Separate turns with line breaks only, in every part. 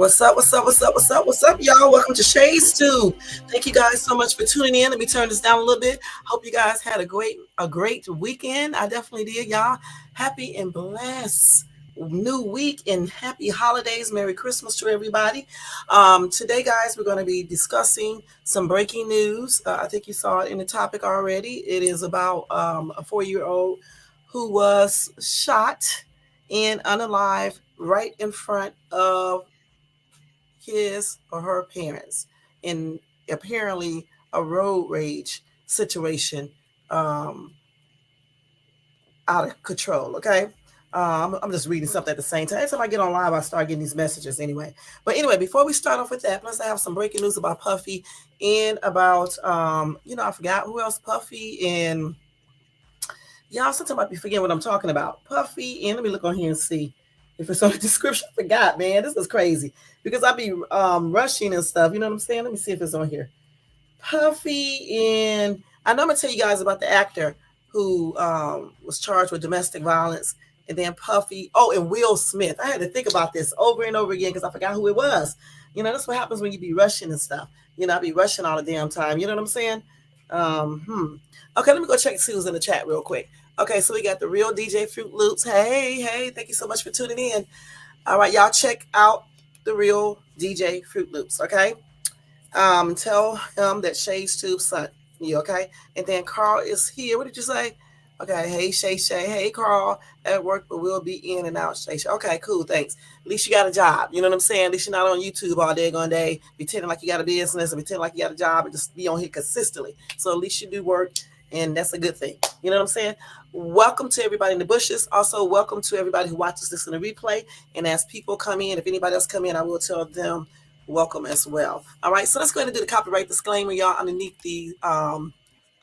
What's up? What's up? What's up? What's up? What's up, y'all? Welcome to Shades Tube. Thank you guys so much for tuning in. Let me turn this down a little bit. Hope you guys had a great weekend. I definitely did, y'all. Happy and blessed new week and happy holidays. Merry Christmas to everybody. Today, guys, we're going to be discussing some breaking news. I think you saw it in the topic already. It is about a 4-year-old who was shot and unalive right in front of his or her parents in apparently a road rage situation, um, out of control. Okay. I'm just reading something at the same time. Every time I get on live, I start getting these messages anyway. But anyway, before we start off with that, plus I have some breaking news about Puffy and about, I forgot who else, Puffy and y'all. Sometimes I be forgetting what I'm talking about. Puffy and let me look on here and see if it's on the description. I forgot, man. This is crazy because I be rushing and stuff. You know what I'm saying? Let me see if it's on here. Puffy and I know I'm gonna tell you guys about the actor who was charged with domestic violence, and then Puffy. Oh, and Will Smith. I had to think about this over and over again because I forgot who it was. That's what happens when you be rushing and stuff. I be rushing all the damn time. You know what I'm saying? Okay, let me go check see who's in the chat real quick. Okay, so we got the real DJ Fruit Loops. Hey, hey, thank you so much for tuning in. All right, y'all check out the real DJ Fruit Loops. Okay. Tell him that Shay's Tube sent you, okay? And then Carl is here. What did you say? Okay, hey Shay Shay. Hey Carl, at work, but we'll be in and out, Shay Shay. Okay, cool, thanks. At least you got a job. You know what I'm saying? At least you're not on YouTube all day, going day, pretending like you got a business and pretending like you got a job and just be on here consistently. So at least you do work, and that's a good thing. You know what I'm saying? Welcome to everybody in the bushes. Also, welcome to everybody who watches this in the replay. And as people come in, if anybody else come in, I will tell them welcome as well. All right, so let's go ahead and do the copyright disclaimer, y'all, underneath the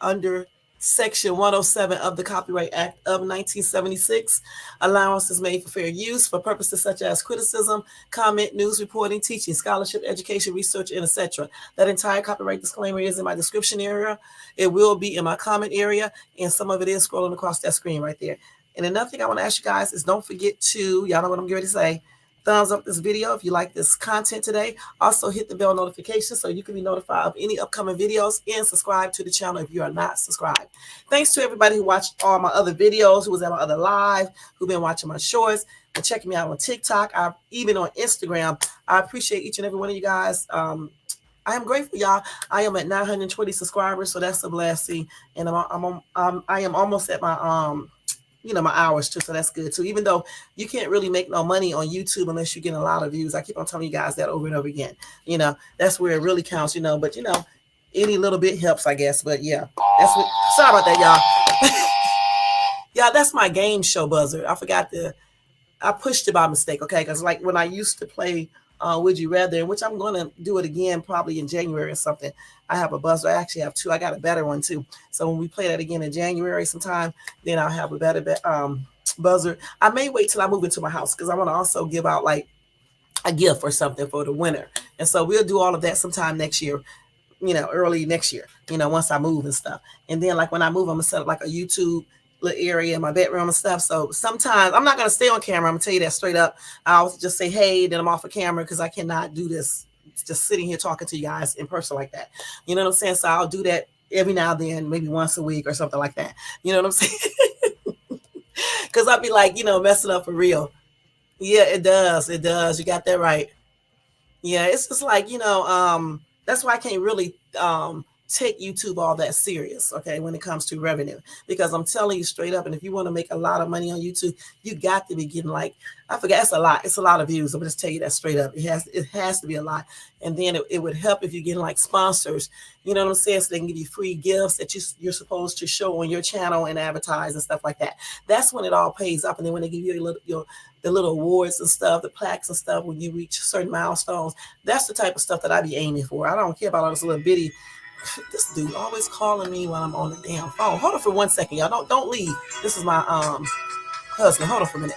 under section 107 of the Copyright Act of 1976. Allowance is made for fair use for purposes such as criticism, comment, news reporting, teaching, scholarship, education, research, and etc. That entire copyright disclaimer is in my description area. It will be in my comment area, and some of it is scrolling across that screen right there. And another thing I want to ask you guys is don't forget to, y'all know what I'm getting ready to say, thumbs up this video if you like this content today. Also hit the bell notification so you can be notified of any upcoming videos, and subscribe to the channel if you are not subscribed. Thanks to everybody who watched all my other videos, who was at my other live, who've been watching my shorts and checking me out on TikTok, even on Instagram. I appreciate each and every one of you guys. I am grateful, y'all. I am at 920 subscribers, so that's a blessing. And I am almost at my my hours too, so that's good too. Even though you can't really make no money on YouTube unless you get a lot of views. I keep on telling you guys that over and over again. That's where it really counts, but any little bit helps, I guess. But yeah, that's what, sorry about that, y'all. Yeah, that's my game show buzzer. I pushed it by mistake, okay? Because like when I used to play Would You Rather, which I'm going to do it again probably in January or something. I have a buzzer. I actually have two. I got a better one too. So when we play that again in January sometime, then I'll have a better buzzer. I may wait till I move into my house because I want to also give out like a gift or something for the winter. And so we'll do all of that sometime next year, early next year, once I move and stuff. And then like when I move, I'm going to set up like a YouTube little area in my bedroom and stuff. So sometimes I'm not going to stay on camera. I'm going to tell you that straight up. I'll just say, hey, then I'm off of camera because I cannot do this just sitting here talking to you guys in person like that. You know what I'm saying? So I'll do that every now and then, maybe once a week or something like that. You know what I'm saying? Because I'll be like, messing up for real. Yeah, it does. It does. You got that right. Yeah, it's just like, that's why I can't really take YouTube all that serious, okay, when it comes to revenue. Because I'm telling you straight up, and if you want to make a lot of money on YouTube, you got to be getting like, I forget, it's a lot. It's a lot of views. I'm just tell you that straight up. It has to be a lot. And then it would help if you get like sponsors, you know what I'm saying? So they can give you free gifts that you're supposed to show on your channel and advertise and stuff like that. That's when it all pays up. And then when they give you the little awards and stuff, the plaques and stuff, when you reach certain milestones, that's the type of stuff that I be aiming for. I don't care about all this little bitty. This dude always calling me while I'm on the damn phone. Hold on for 1 second, y'all. Don't leave. This is my husband. Hold on for a minute.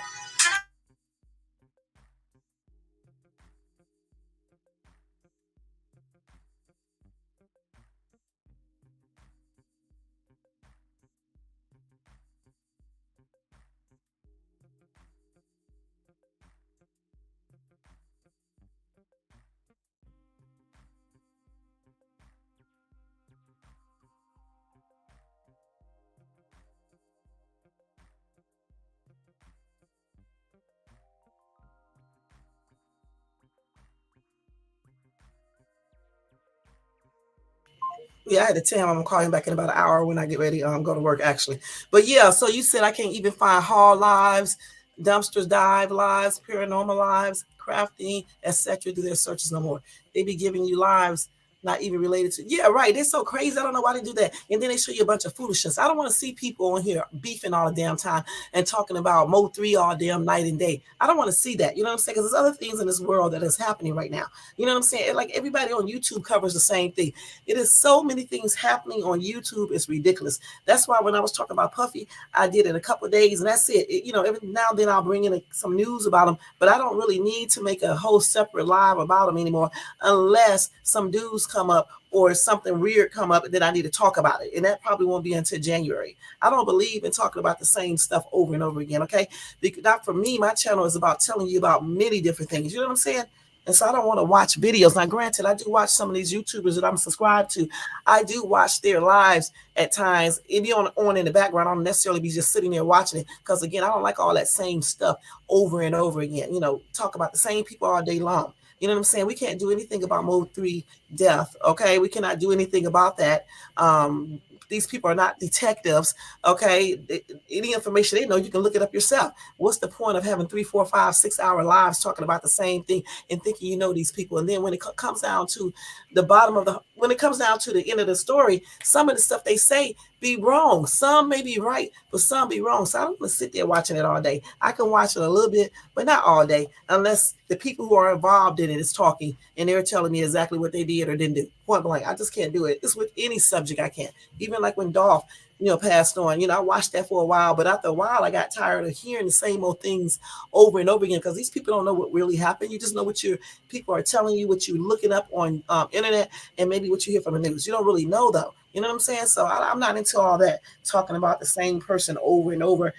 Yeah, I had to tell him I'm gonna call him back in about an hour when I get ready, go to work actually. But yeah, so you said I can't even find Hall Lives, Dumpsters Dive Lives, Paranormal Lives, Crafting, etc. Do their searches no more. They be giving you lives not even related to. Yeah, right. They're so crazy. I don't know why they do that. And then they show you a bunch of foolishness. I don't want to see people on here beefing all the damn time and talking about Mo3 all damn night and day. I don't want to see that. You know what I'm saying? Because there's other things in this world that is happening right now. You know what I'm saying? Like everybody on YouTube covers the same thing. It is so many things happening on YouTube. It's ridiculous. That's why when I was talking about Puffy, I did it a couple of days, and that's it. You know, every now and then I'll bring in some news about him, but I don't really need to make a whole separate live about him anymore, unless some dudes come up or something weird come up, and then I need to talk about it, and that probably won't be until January. I don't believe in talking about the same stuff over and over again. Okay, because not for me. My channel is about telling you about many different things. You know what I'm saying? And so I don't want to watch videos. Now, granted, I do watch some of these YouTubers that I'm subscribed to. I do watch their lives at times. It be on in the background. I don't necessarily be just sitting there watching it because, again, I don't like all that same stuff over and over again. You know, talk about the same people all day long. You know what I'm saying? We can't do anything about Mode 3 death, okay? We cannot do anything about that. These people are not detectives, okay? Any information they know, you can look it up yourself. What's the point of having 3, 4, 5, 6 hour lives talking about the same thing and thinking you know these people? And then when it comes down to the bottom of when it comes down to the end of the story, some of the stuff they say be wrong. Some may be right, but some be wrong. So I don't want to sit there watching it all day. I can watch it a little bit, but not all day, unless the people who are involved in it is talking and they're telling me exactly what they did or didn't do. Point blank. I just can't do it. It's with any subject I can't. Even like when Dolph, passed on. I watched that for a while, but after a while, I got tired of hearing the same old things over and over again because these people don't know what really happened. You just know what your people are telling you, what you're looking up on internet, and maybe what you hear from the news. You don't really know though. You know what I'm saying? So I'm not into all that talking about the same person over and over,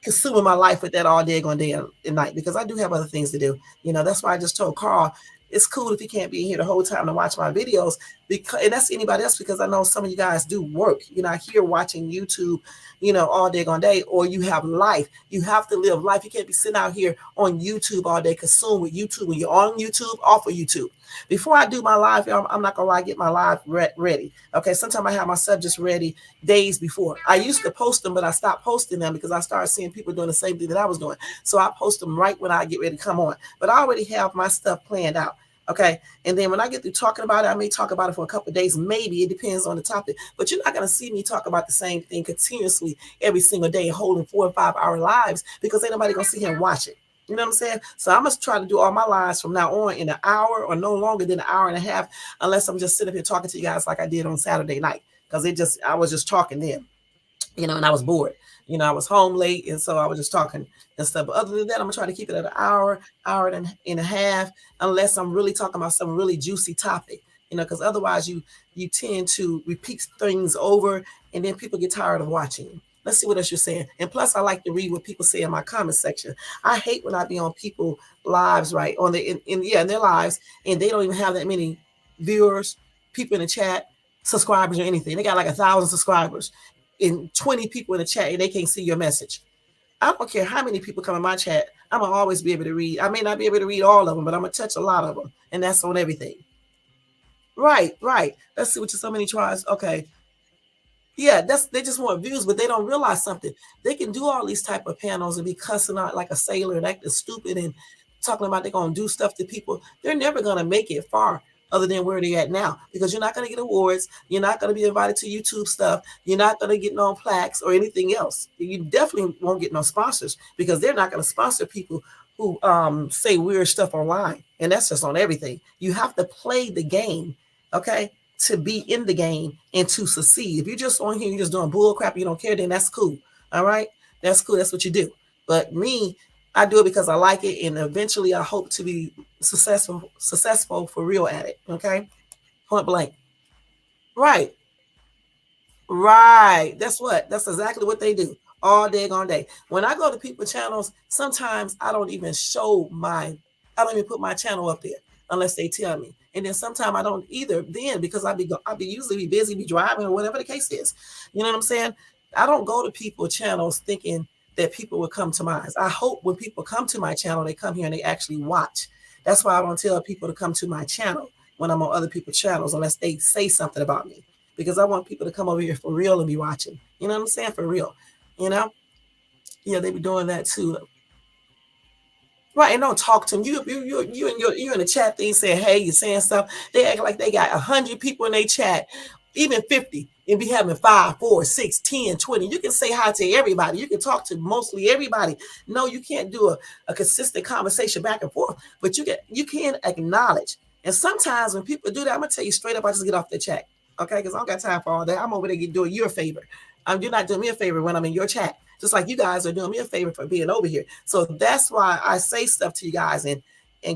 consuming my life with that all day on day and night because I do have other things to do. That's why I just told Carl it's cool if you can't be here the whole time to watch my videos because, and that's anybody else because I know some of you guys do work. You're not here watching YouTube, all day on day, or you have life. You have to live life. You can't be sitting out here on YouTube all day, consumed with YouTube. When you're on YouTube, off of YouTube. Before I do my live, I'm not gonna lie, get my live ready. Okay, sometimes I have my subjects ready days before. I used to post them, but I stopped posting them because I started seeing people doing the same thing that I was doing. So I post them right when I get ready to come on. But I already have my stuff planned out. Okay. And then when I get through talking about it, I may talk about it for a couple of days. Maybe it depends on the topic. But you're not going to see me talk about the same thing continuously every single day, holding 4 or 5 hour lives because ain't nobody going to sit here and watch it. You know what I'm saying? So I must try to do all my lives from now on in an hour or no longer than an hour and a half, unless I'm just sitting up here talking to you guys like I did on Saturday night. Because I was just talking then, and I was bored. I was home late, and so I was just talking and stuff. But other than that, I'm gonna try to keep it at an hour and a half, unless I'm really talking about some really juicy topic. Because otherwise you tend to repeat things over, and then people get tired of watching you. Let's see what else you're saying. And plus, I like to read what people say in my comment section. I hate when I be on people lives, right? On in their lives, and they don't even have that many viewers, people in the chat, subscribers or anything. They got like 1,000 subscribers and 20 people in the chat and they can't see your message. I don't care how many people come in my chat. I'm going to always be able to read. I may not be able to read all of them, but I'm going to touch a lot of them. And that's on everything. Right. Let's see what so many tries. Okay. Yeah, they just want views, but they don't realize something. They can do all these type of panels and be cussing out like a sailor and acting stupid and talking about they're going to do stuff to people. They're never going to make it far other than where they're at now because you're not going to get awards. You're not going to be invited to YouTube stuff. You're not going to get no plaques or anything else. You definitely won't get no sponsors because they're not going to sponsor people who say weird stuff online. And that's just on everything. You have to play the game, okay, to be in the game and to succeed. If you're just on here, you're just doing bull crap, you don't care, then that's cool. All right? That's cool. That's what you do. But me, I do it because I like it, and eventually I hope to be successful for real at it. Okay? Point blank. Right. Right. That's exactly what they do all day on day. When I go to people channels, sometimes I don't even I don't even put my channel up there unless they tell me. And then sometimes I don't either then because I'll be usually be busy, be driving or whatever the case is. You know what I'm saying? I don't go to people channels thinking that people will come to mine. I hope when people come to my channel, they come here and they actually watch. That's why I don't tell people to come to my channel when I'm on other people's channels unless they say something about me because I want people to come over here for real and be watching. You know what I'm saying? For real. You know? Yeah, they be doing that too. Right, and don't talk to them. You in the chat thing saying, hey, you're saying stuff. They act like they got 100 people in their chat, even 50, and be having 5, 4, 6, 10, 20. You can say hi to everybody. You can talk to mostly everybody. No, you can't do a consistent conversation back and forth, but you can acknowledge. And sometimes when people do that, I'm gonna tell you straight up, I just get off the chat. Okay, because I don't got time for all that. I'm over there doing you a favor. You're not doing me a favor when I'm in your chat, just like you guys are doing me a favor for being over here. So that's why I say stuff to you guys and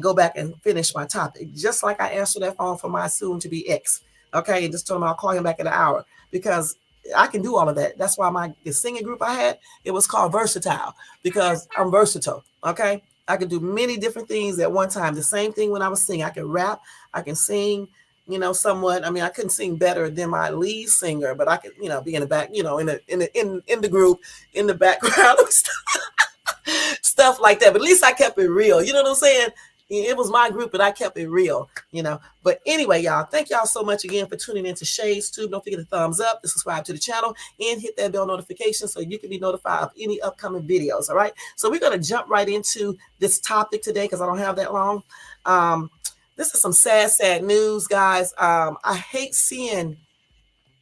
go back and finish my topic, just like I answered that phone for my soon to be ex. Okay, and just told him I'll call him back in an hour because I can do all of that. That's why the singing group I had, it was called Versatile, because I'm versatile. Okay, I could do many different things at one time. The same thing when I was singing. I can rap, I can sing, somewhat. I mean, I couldn't sing better than my lead singer, but I could, be in the back, in the group, in the background, stuff like that. But at least I kept it real. You know what I'm saying? It was my group, and I kept it real. But anyway, y'all, thank y'all so much again for tuning into Shades Tube. Don't forget to thumbs up, to subscribe to the channel, and hit that bell notification so you can be notified of any upcoming videos. All right. So we're going to jump right into this topic today because I don't have that long. This is some sad news, guys. I hate seeing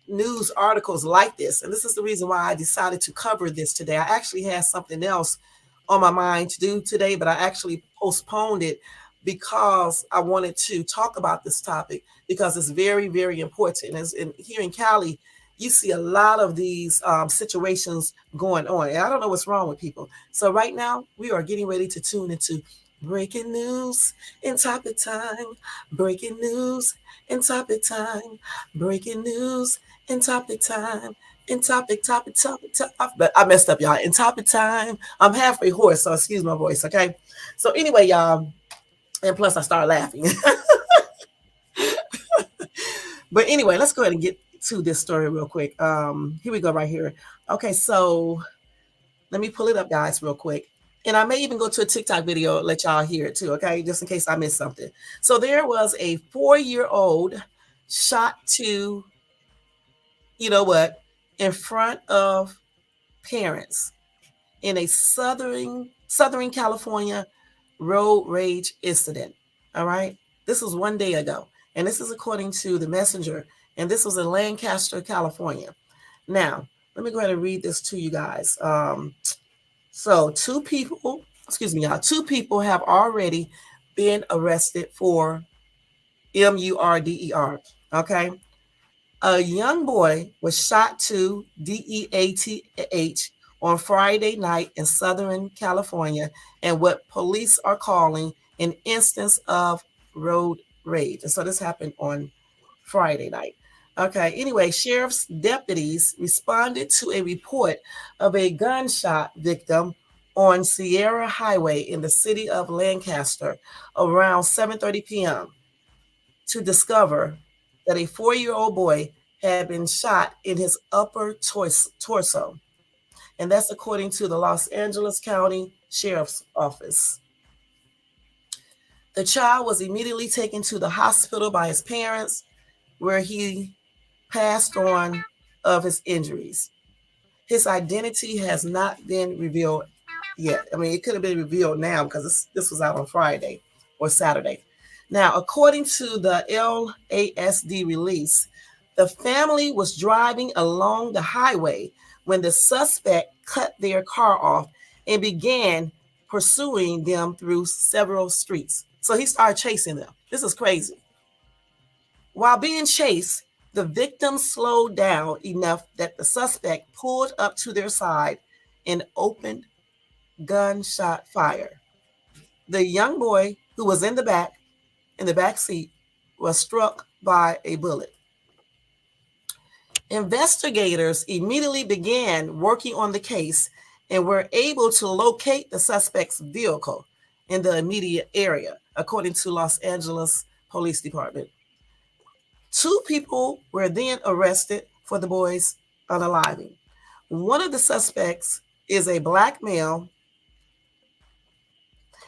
news articles like this, and this is the reason why I decided to cover this today. I actually had something else on my mind to do today, but I actually postponed it because I wanted to talk about this topic because it's very, very important. And here in Cali, you see a lot of these situations going on, and I don't know what's wrong with people. So right now, we are getting ready to tune into breaking news in topic time. Breaking news in topic time. Breaking news in topic time. In topic. But I messed up, y'all. In topic time. I'm halfway hoarse, so excuse my voice, okay? So anyway, y'all, and plus I started laughing. But anyway, let's go ahead and get to this story real quick. Here we go right here. Okay, so let me pull it up, guys, real quick. And I may even go to a TikTok video, let y'all hear it too, okay? Just in case I missed something. So there was a 4-year-old shot to, in front of parents in a Southern California road rage incident. All right. This was 1 day ago. And this is according to the Messenger. And this was in Lancaster, California. Now, let me go ahead and read this to you guys. So two people have already been arrested for MURDER. Okay. A young boy was shot to DEATH on Friday night in Southern California, and what police are calling an instance of road rage. And so this happened on Friday night. Okay, anyway, sheriff's deputies responded to a report of a gunshot victim on Sierra Highway in the city of Lancaster around 7:30 p.m. to discover that a 4-year-old boy had been shot in his upper torso. And that's according to the Los Angeles County Sheriff's Office. The child was immediately taken to the hospital by his parents, where he passed on of his injuries. His identity has not been revealed yet. I mean, it could have been revealed now because this was out on Friday or Saturday. Now, according to the LASD release, the family was driving along the highway when the suspect cut their car off and began pursuing them through several streets. So he started chasing them. This is crazy. While being chased, the victim slowed down enough that the suspect pulled up to their side and opened gunshot fire. The young boy who was in the back seat, was struck by a bullet. Investigators immediately began working on the case and were able to locate the suspect's vehicle in the immediate area, according to Los Angeles Police Department. 2 people were then arrested for the boy's unaliving. One of the suspects is a black male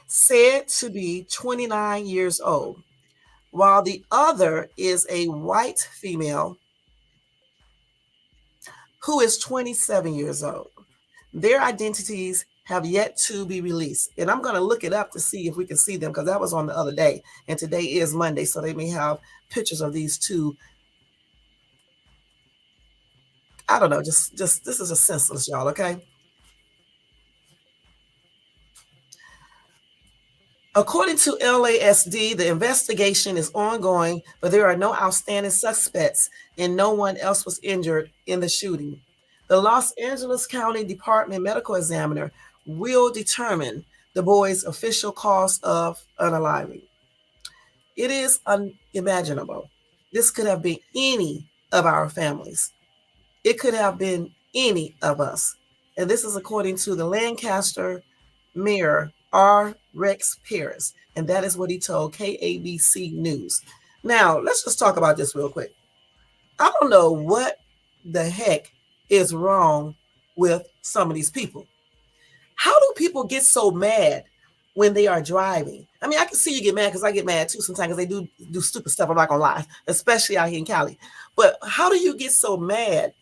said to be 29 years old, while the other is a white female who is 27 years old. Their identities have yet to be released. And I'm going to look it up to see if we can see them because that was on the other day. And today is Monday. So they may have pictures of these two. I don't know. Just this is just senseless, y'all. Okay. According to LASD, the investigation is ongoing, but there are no outstanding suspects and no one else was injured in the shooting. The Los Angeles County Department medical examiner will determine the boy's official cause of unaliving. It is unimaginable. This could have been any of our families. It could have been any of us. And this is according to the Lancaster Mayor R. Rex Paris. And that is what he told KABC News. Now, let's just talk about this real quick. I don't know what the heck is wrong with some of these people. How do people get so mad when they are driving? I mean, I can see you get mad because I get mad too sometimes because they do stupid stuff. I'm not gonna lie, especially out here in Cali. But how do you get so mad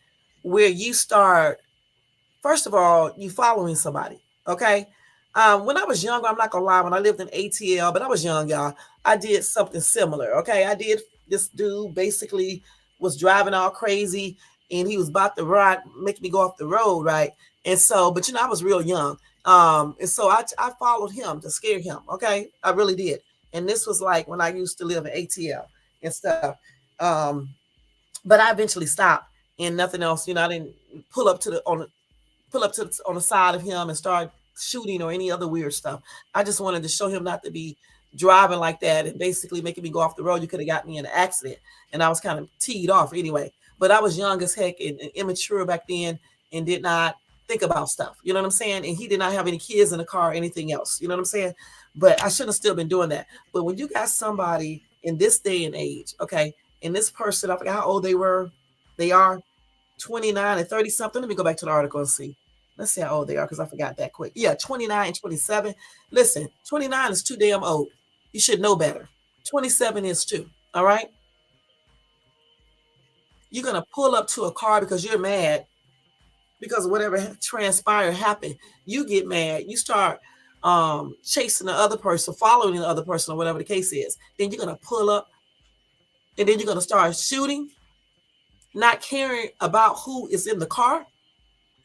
where you start, first of all, you following somebody, okay? When I was younger, I'm not gonna lie, when I lived in ATL, but I was young, y'all, I did something similar, okay? This dude basically was driving all crazy and he was about to make me go off the road, right? And so, but I was real young. And so I followed him to scare him, okay? I really did. And this was like when I used to live in ATL and stuff. But I eventually stopped and nothing else, I didn't pull up on the side of him and start shooting or any other weird stuff. I just wanted to show him not to be driving like that and basically making me go off the road. You could have got me in an accident. And I was kind of teed off anyway. But I was young as heck and immature back then and did not think about stuff. You know what I'm saying? And he did not have any kids in the car or anything else. You know what I'm saying? But I should have still been doing that. But when you got somebody in this day and age, okay, and this person, I forgot how old they are 29 and 30 something. Let me go back to the article and see. Let's see how old they are because I forgot that quick. Yeah, 29 and 27. Listen, 29 is too damn old. You should know better. 27 is too. All right. You're going to pull up to a car because you're mad because whatever transpired happened. You get mad. You start chasing the other person, following the other person or whatever the case is. Then you're going to pull up and then you're going to start shooting, not caring about who is in the car.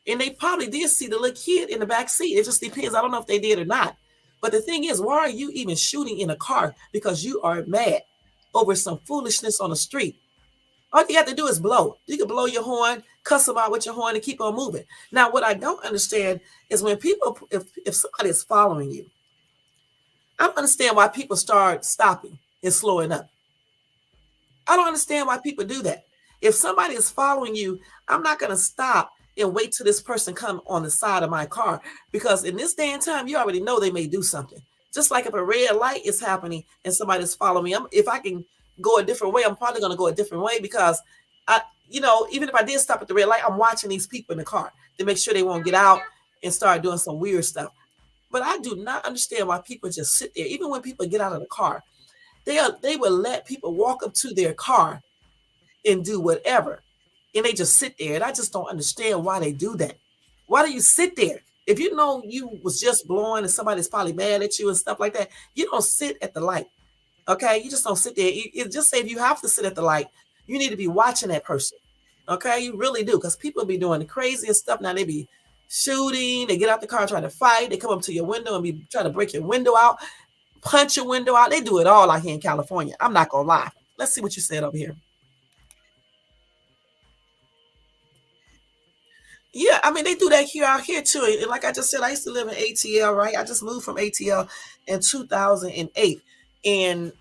And they probably did see the little kid in the back seat. It just depends. I don't know if they did or not. But the thing is, why are you even shooting in a car? Because you are mad over some foolishness on the street. All you have to do is blow. You can blow your horn, cuss them out with your horn, and keep on moving. Now, what I don't understand is when people, if somebody is following you, I don't understand why people start stopping and slowing up. I don't understand why people do that. If somebody is following you, I'm not going to stop and wait till this person come on the side of my car because in this day and time, you already know they may do something. Just like if a red light is happening and somebody's following me, if I can go a different way, I'm probably going to go a different way because even if I did stop at the red light, I'm watching these people in the car to make sure they won't get out and start doing some weird stuff. But I do not understand why people just sit there. Even when people get out of the car, they will let people walk up to their car and do whatever. And they just sit there. And I just don't understand why they do that. Why do you sit there? If you know you was just blowing and somebody's probably mad at you and stuff like that, you don't sit at the light. Okay? You just don't sit there. It just say if you have to sit at the light, you need to be watching that person. Okay? You really do. Because people be doing the craziest stuff. Now they be shooting. They get out the car trying to fight. They come up to your window and be trying to break your window out, punch your window out. They do it all out here in California. I'm not going to lie. Let's see what you said over here. Yeah, I mean they do that out here too. And like I just said, I used to live in ATL, right? I just moved from ATL in 2008, and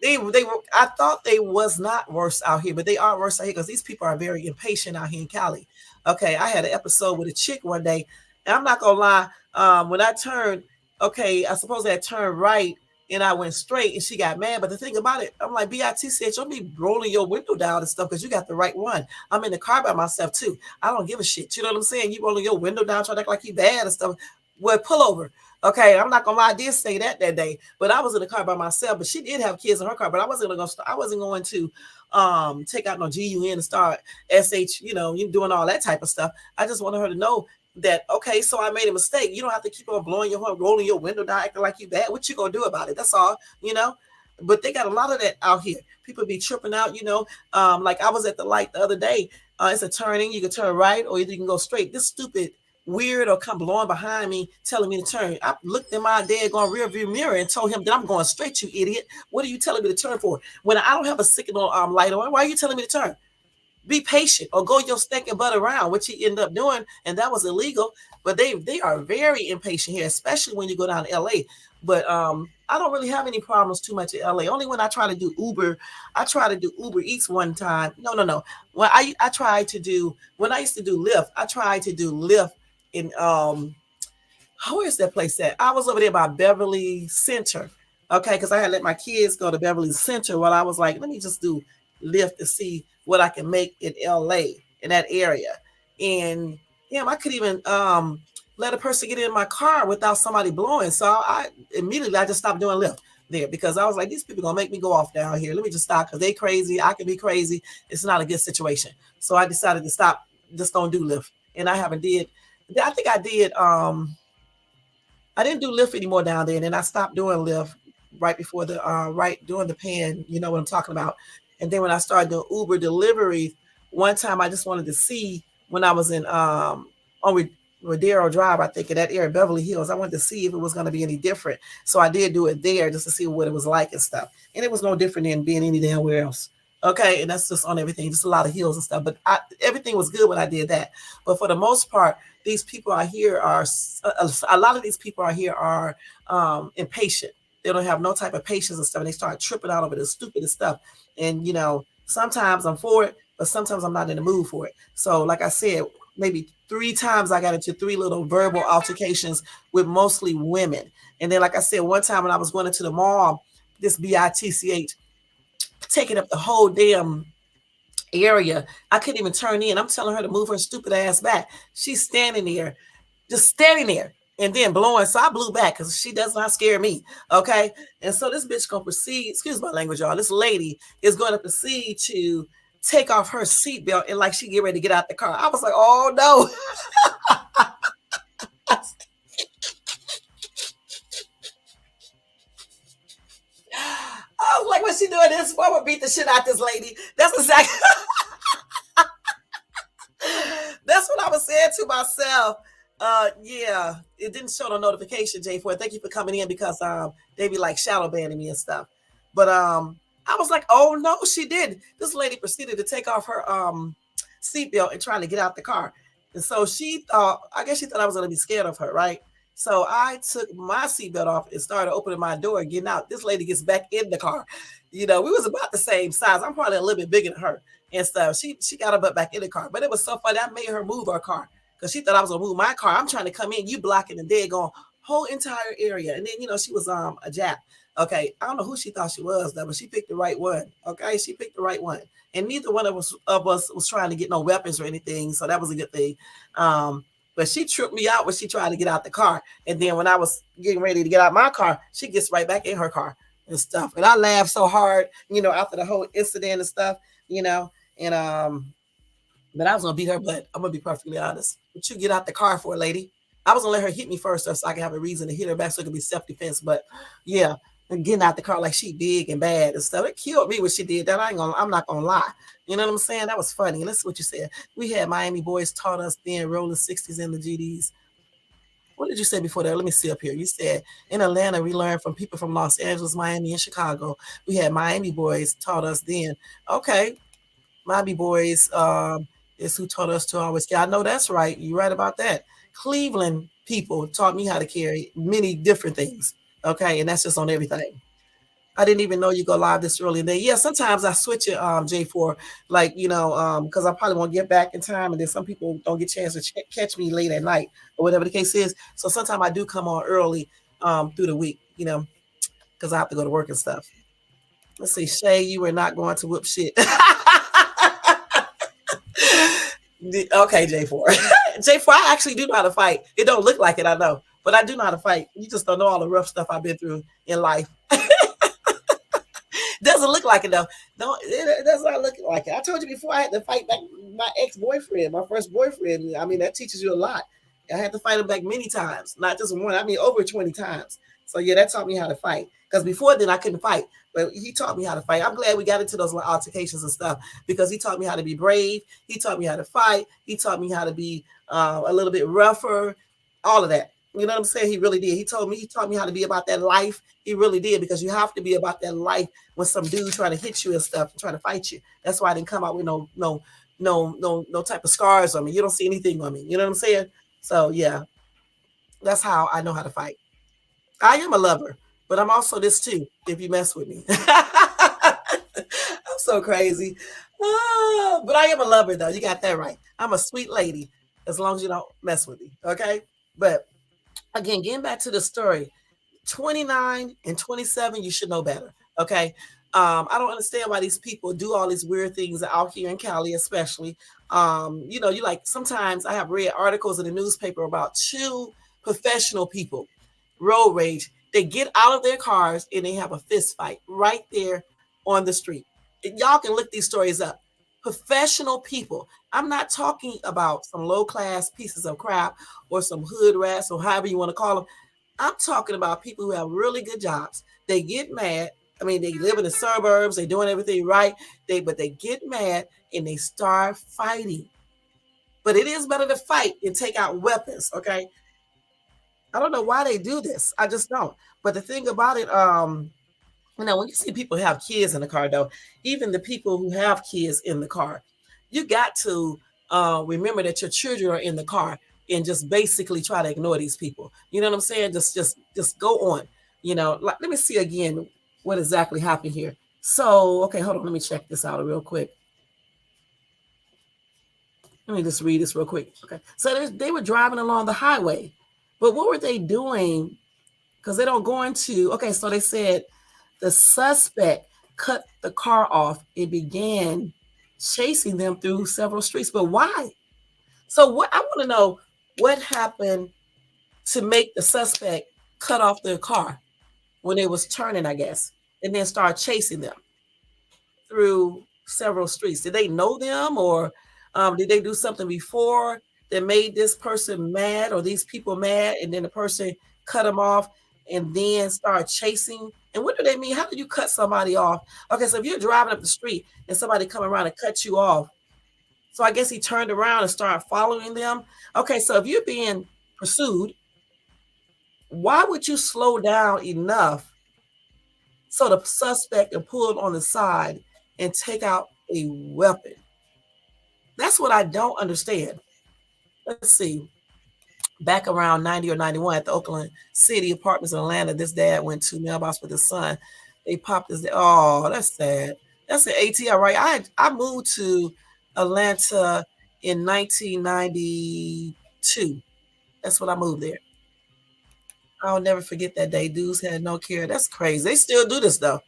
they were. I thought they was not worse out here, but they are worse out here because these people are very impatient out here in Cali. Okay, I had an episode with a chick one day, and I'm not gonna lie. When I turned, okay, I suppose I turned right and I went straight, and she got mad. But the thing about it, I'm like, BIT said, you'll be rolling your window down and stuff because you got the right one. I'm in the car by myself too. I don't give a shit. You know what I'm saying? You rolling your window down, trying to act like you bad and stuff. Well, pull over. Okay, I'm not gonna lie, I did say that day, but I was in the car by myself. But she did have kids in her car, but I wasn't going to take out no GUN and start SH, you doing all that type of stuff. I just wanted her to know that, okay, so I made a mistake. You don't have to keep on blowing your horn, rolling your window down, acting like you bad. What you gonna do about it? That's all. But they got a lot of that out here. People be tripping out. Like I was at the light the other day. It's a turning. You can turn right or you can go straight. This stupid weird or come blowing behind me telling me to turn. I looked in my daggone rear view mirror and told him that I'm going straight, you idiot. What are you telling me to turn for? When I don't have a signal light on, why are you telling me to turn? Be patient or go your stinking butt around, which he ended up doing, and that was illegal. But they are very impatient here, especially when you go down to LA. But I don't really have any problems too much in LA. Only when I try to do Uber, I tried to do Uber Eats one time. No. When I tried to do when I used to do Lyft, I tried to do Lyft in where's that place at? I was over there by Beverly Center. Okay, because I had let my kids go to Beverly Center while I was like, let me just do Lyft to see what I can make in LA in that area. And yeah, I could even let a person get in my car without somebody blowing. So I immediately just stopped doing Lyft there because I was like, these people gonna make me go off down here. Let me just stop because they crazy. I can be crazy. It's not a good situation. So I decided to stop. Just don't do Lyft. And I haven't did. I think I did. I didn't do Lyft anymore down there, and then I stopped doing Lyft right before the right during the pan. You know what I'm talking about. And then when I started doing Uber deliveries, one time I just wanted to see when I was in on Rodero Drive, I think in that area, Beverly Hills. I wanted to see if it was going to be any different. So I did do it there just to see what it was like and stuff. And it was no different than being any damn where else. Okay, and that's just on everything, just a lot of hills and stuff. But everything was good when I did that. But for the most part, these people out here are a lot of these people out here are impatient. They don't have no type of patience and stuff. And they start tripping out over the stupidest stuff. And sometimes I'm for it, but sometimes I'm not in the mood for it. So, like I said, maybe 3 times I got into 3 little verbal altercations with mostly women. And then, like I said, one time when I was going into the mall, this BITCH taking up the whole damn area. I couldn't even turn in. I'm telling her to move her stupid ass back. She's standing there, just standing there, and then blowing. So I blew back because she does not scare me. Okay. And so this bitch gonna proceed, excuse my language, y'all. This lady is going to proceed to take off her seatbelt and like she get ready to get out the car. I was like, oh no. I was like, what's she doing this? Why would beat the shit out this lady? That's exactly that's what I was saying to myself. Yeah, it didn't show no notification, J4. Thank you for coming in because they be like shadow banning me and stuff. But I was like, oh no, she did. This lady proceeded to take off her seatbelt and trying to get out the car. And so I guess she thought I was gonna be scared of her, right? So I took my seatbelt off and started opening my door and getting out. This lady gets back in the car. We was about the same size. I'm probably a little bit bigger than her and stuff. She got her butt back in the car. But it was so funny. I made her move her car because she thought I was gonna move my car. I'm trying to come in, you blocking the dead going whole entire area. And then she was a Jap. Okay, I don't know who she thought she was though, but she picked the right one. Okay, she picked the right one. And neither one of us was trying to get no weapons or anything. So that was a good thing. But she tripped me out when she tried to get out the car. And then when I was getting ready to get out my car, she gets right back in her car and stuff. And I laughed so hard, after the whole incident and stuff, and but I was gonna beat her butt. I'm gonna be perfectly honest. What you get out the car for, lady? I was gonna let her hit me first so I can have a reason to hit her back so it could be self-defense. But yeah, and getting out the car like she big and bad and stuff. It killed me when she did that. I'm not gonna lie. You know what I'm saying? That was funny. And listen what you said. We had Miami boys taught us then rolling 60s in the GDs. What did you say before that? Let me see up here. You said in Atlanta, we learned from people from Los Angeles, Miami, and Chicago. We had Miami boys taught us then. Okay. Miami boys is who taught us to always carry. I know that's right. You're right about that. Cleveland people taught me how to carry many different things. Okay. And that's just on everything. I didn't even know you go live this early in the day. Yeah, sometimes I switch it, J4, like, because I probably won't get back in time. And then some people don't get a chance to catch me late at night or whatever the case is. So sometimes I do come on early through the week, because I have to go to work and stuff. Let's see, Shay, you were not going to whoop shit. Okay, J4. J4, I actually do know how to fight. It don't look like it, I know. but I do know how to fight. You just don't know all the rough stuff I've been through in life. Doesn't look like it though. No, it does not look like it. I told you before I had to fight back my ex-boyfriend, my first boyfriend. I mean, that teaches you a lot. I had to fight him back many times, not just one. I mean, over 20 times. So yeah, that taught me how to fight. Because before then I couldn't fight, but he taught me how to fight. I'm glad we got into those altercations and stuff because he taught me how to be brave. He taught me how to fight. He taught me how to be a little bit rougher. All of that. You know what I'm saying? He really did. He taught me how to be about that life. He really did because you have to be about that life when some dude trying to hit you and stuff, trying to fight you. That's why I didn't come out with no type of scars on me. You don't see anything on me. You know what I'm saying? So yeah, that's how I know how to fight. I am a lover, but I'm also this too. If you mess with me, I'm so crazy. But I am a lover though. You got that right. I'm a sweet lady as long as you don't mess with me. Okay. But again, getting back to the story, 29 and 27, you should know better. Okay. I don't understand why these people do all these weird things out here in Cali, especially. You like sometimes I have read articles in the newspaper about two professional people, road rage. They get out of their cars and they have a fist fight right there on the street. Y'all can look these stories up. Professional people. I'm not talking about some low class pieces of crap or some hood rats or however you want to call them. I'm talking about people who have really good jobs. They get mad. I mean, they live in the suburbs. They're doing everything right. But they get mad and they start fighting. But it is better to fight and take out weapons. Okay. I don't know why they do this. I just don't. But the thing about it, when you see people have kids in the car, though, even the people who have kids in the car, you got to remember that your children are in the car and just basically try to ignore these people. You know what I'm saying? Just go on. Let me see again what exactly happened here. So, okay, hold on. Let me check this out real quick. Let me just read this real quick. Okay. So they were driving along the highway, but what were they doing? Because they don't go into, okay, so they said the suspect cut the car off and began chasing them through several streets. But why? So what I want to know what happened to make the suspect cut off their car when they was turning, I guess, and then start chasing them through several streets. Did they know them or did they do something before that made this person mad or these people mad and then the person cut them off and then start chasing? And what do they mean? How do you cut somebody off? Okay, so if you're driving up the street and somebody come around and cut you off, so I guess he turned around and started following them. Okay, so if you're being pursued, why would you slow down enough so the suspect can pull on the side and take out a weapon? That's what I don't understand. Let's see. Back around 90 or 91 at the Oakland City Apartments in Atlanta, this dad went to mailbox with his son. They popped his, oh, that's sad. That's an ATL, right? I moved to Atlanta in 1992. That's when I moved there. I'll never forget that day. Dudes had no care. That's crazy. They still do this though.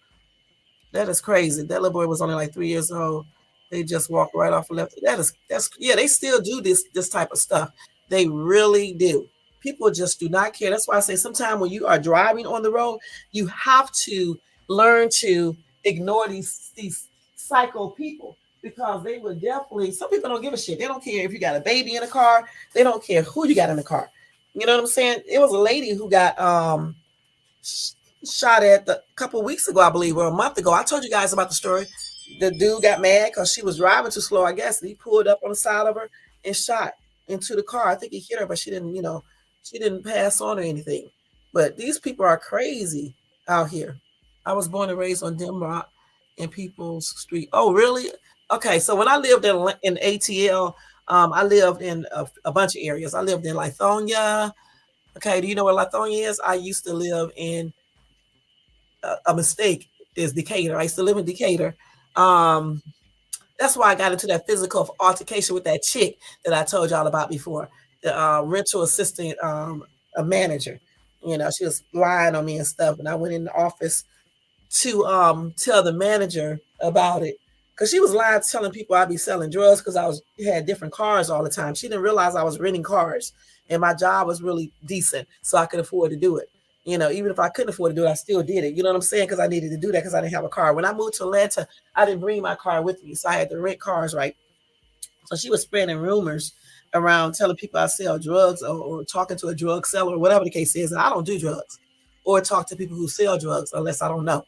That is crazy. That little boy was only like 3 years old. They just walked right off the left. That's yeah. They still do this type of stuff. They really do. People just do not care. That's why I say sometimes when you are driving on the road, you have to learn to ignore these psycho people because they would definitely. Some people don't give a shit. They don't care if you got a baby in a car. They don't care who you got in the car. You know what I'm saying? It was a lady who got shot at a couple of weeks ago, I believe, or a month ago. I told you guys about the story. The dude got mad because she was driving too slow, I guess. And he pulled up on the side of her and shot into the car. I think he hit her, but she didn't pass on or anything. But these people are crazy out here. I was born and raised on Denmark in People's Street. Oh, really? Okay, so when I lived in ATL, I lived in a bunch of areas. I lived in Lithonia. Okay, do you know where Lithonia is? I used to live in a mistake is Decatur. I used to live in Decatur. That's why I got into that physical altercation with that chick that I told y'all about before, the rental assistant, a manager. She was lying on me and stuff, and I went in the office to tell the manager about it. because she was lying, telling people I'd be selling drugs because I was had different cars all the time. She didn't realize I was renting cars, and my job was really decent, so I could afford to do it. You know, even if I couldn't afford to do it, I still did it. You know what I'm saying? Because I needed to do that because I didn't have a car. When I moved to Atlanta, I didn't bring my car with me, so I had to rent cars, right? So she was spreading rumors around, telling people I sell drugs, or talking to a drug seller or whatever the case is. And I don't do drugs or talk to people who sell drugs unless I don't know.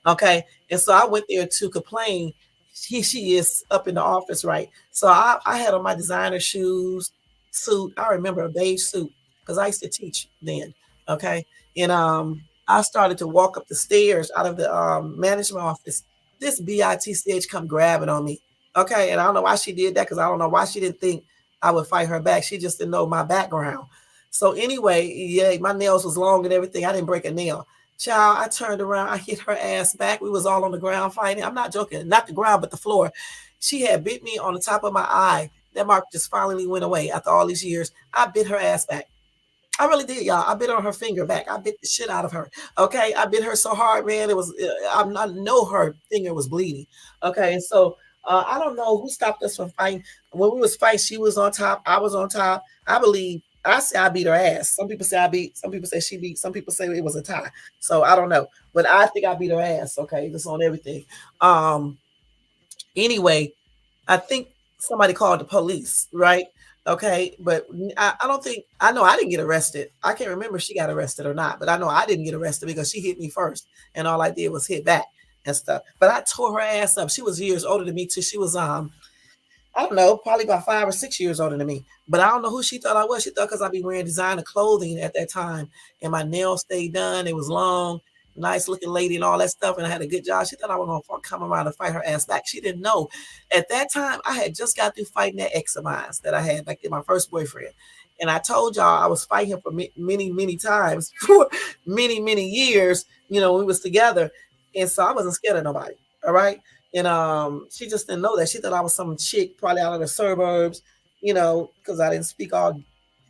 Okay. And so I went there to complain. She is up in the office, right? So I had on my designer shoes, suit. I remember a beige suit because I used to teach then. Okay. And I started to walk up the stairs out of the management office. This BIT stage come grabbing on me. Okay. And I don't know why she did that, because I don't know why she didn't think I would fight her back. She just didn't know my background. So anyway, yeah, my nails was long and everything. I didn't break a nail. Child, I turned around, I hit her ass back. We was all on the ground fighting. I'm not joking, not the ground, but the floor. She had bit me on the top of my eye. That mark just finally went away after all these years. I bit her ass back. I really did, y'all. I bit on her finger back. I bit the shit out of her. Okay, I bit her so hard, man. It was I know her finger was bleeding. Okay, and so I don't know who stopped us from fighting. When we was fighting, she was on top. I was on top. I believe. I say I beat her ass. Some people say I beat. Some people say she beat. Some people say it was a tie. So I don't know, but I think I beat her ass. Okay, just on everything. Um. Anyway, I think somebody called the police, right? Okay, but I don't think I know I didn't get arrested. I can't remember if she got arrested or not, but I know I didn't get arrested because she hit me first, and all I did was hit back and stuff. But I tore her ass up. She was years older than me too. She was I don't know, probably about 5 or 6 years older than me. But I don't know who she thought I was. She thought because I be wearing designer clothing at that time and my nails stayed done. It was long, nice looking lady and all that stuff. And I had a good job. She thought I was going to come around and fight her ass back. She didn't know. At that time, I had just got through fighting that ex of mine that I had back then, my first boyfriend. And I told y'all I was fighting him for many, many times for many, many years. You know, we was together. And so I wasn't scared of nobody. All right. And she just didn't know that. She thought I was some chick probably out of the suburbs, you know, because I didn't speak all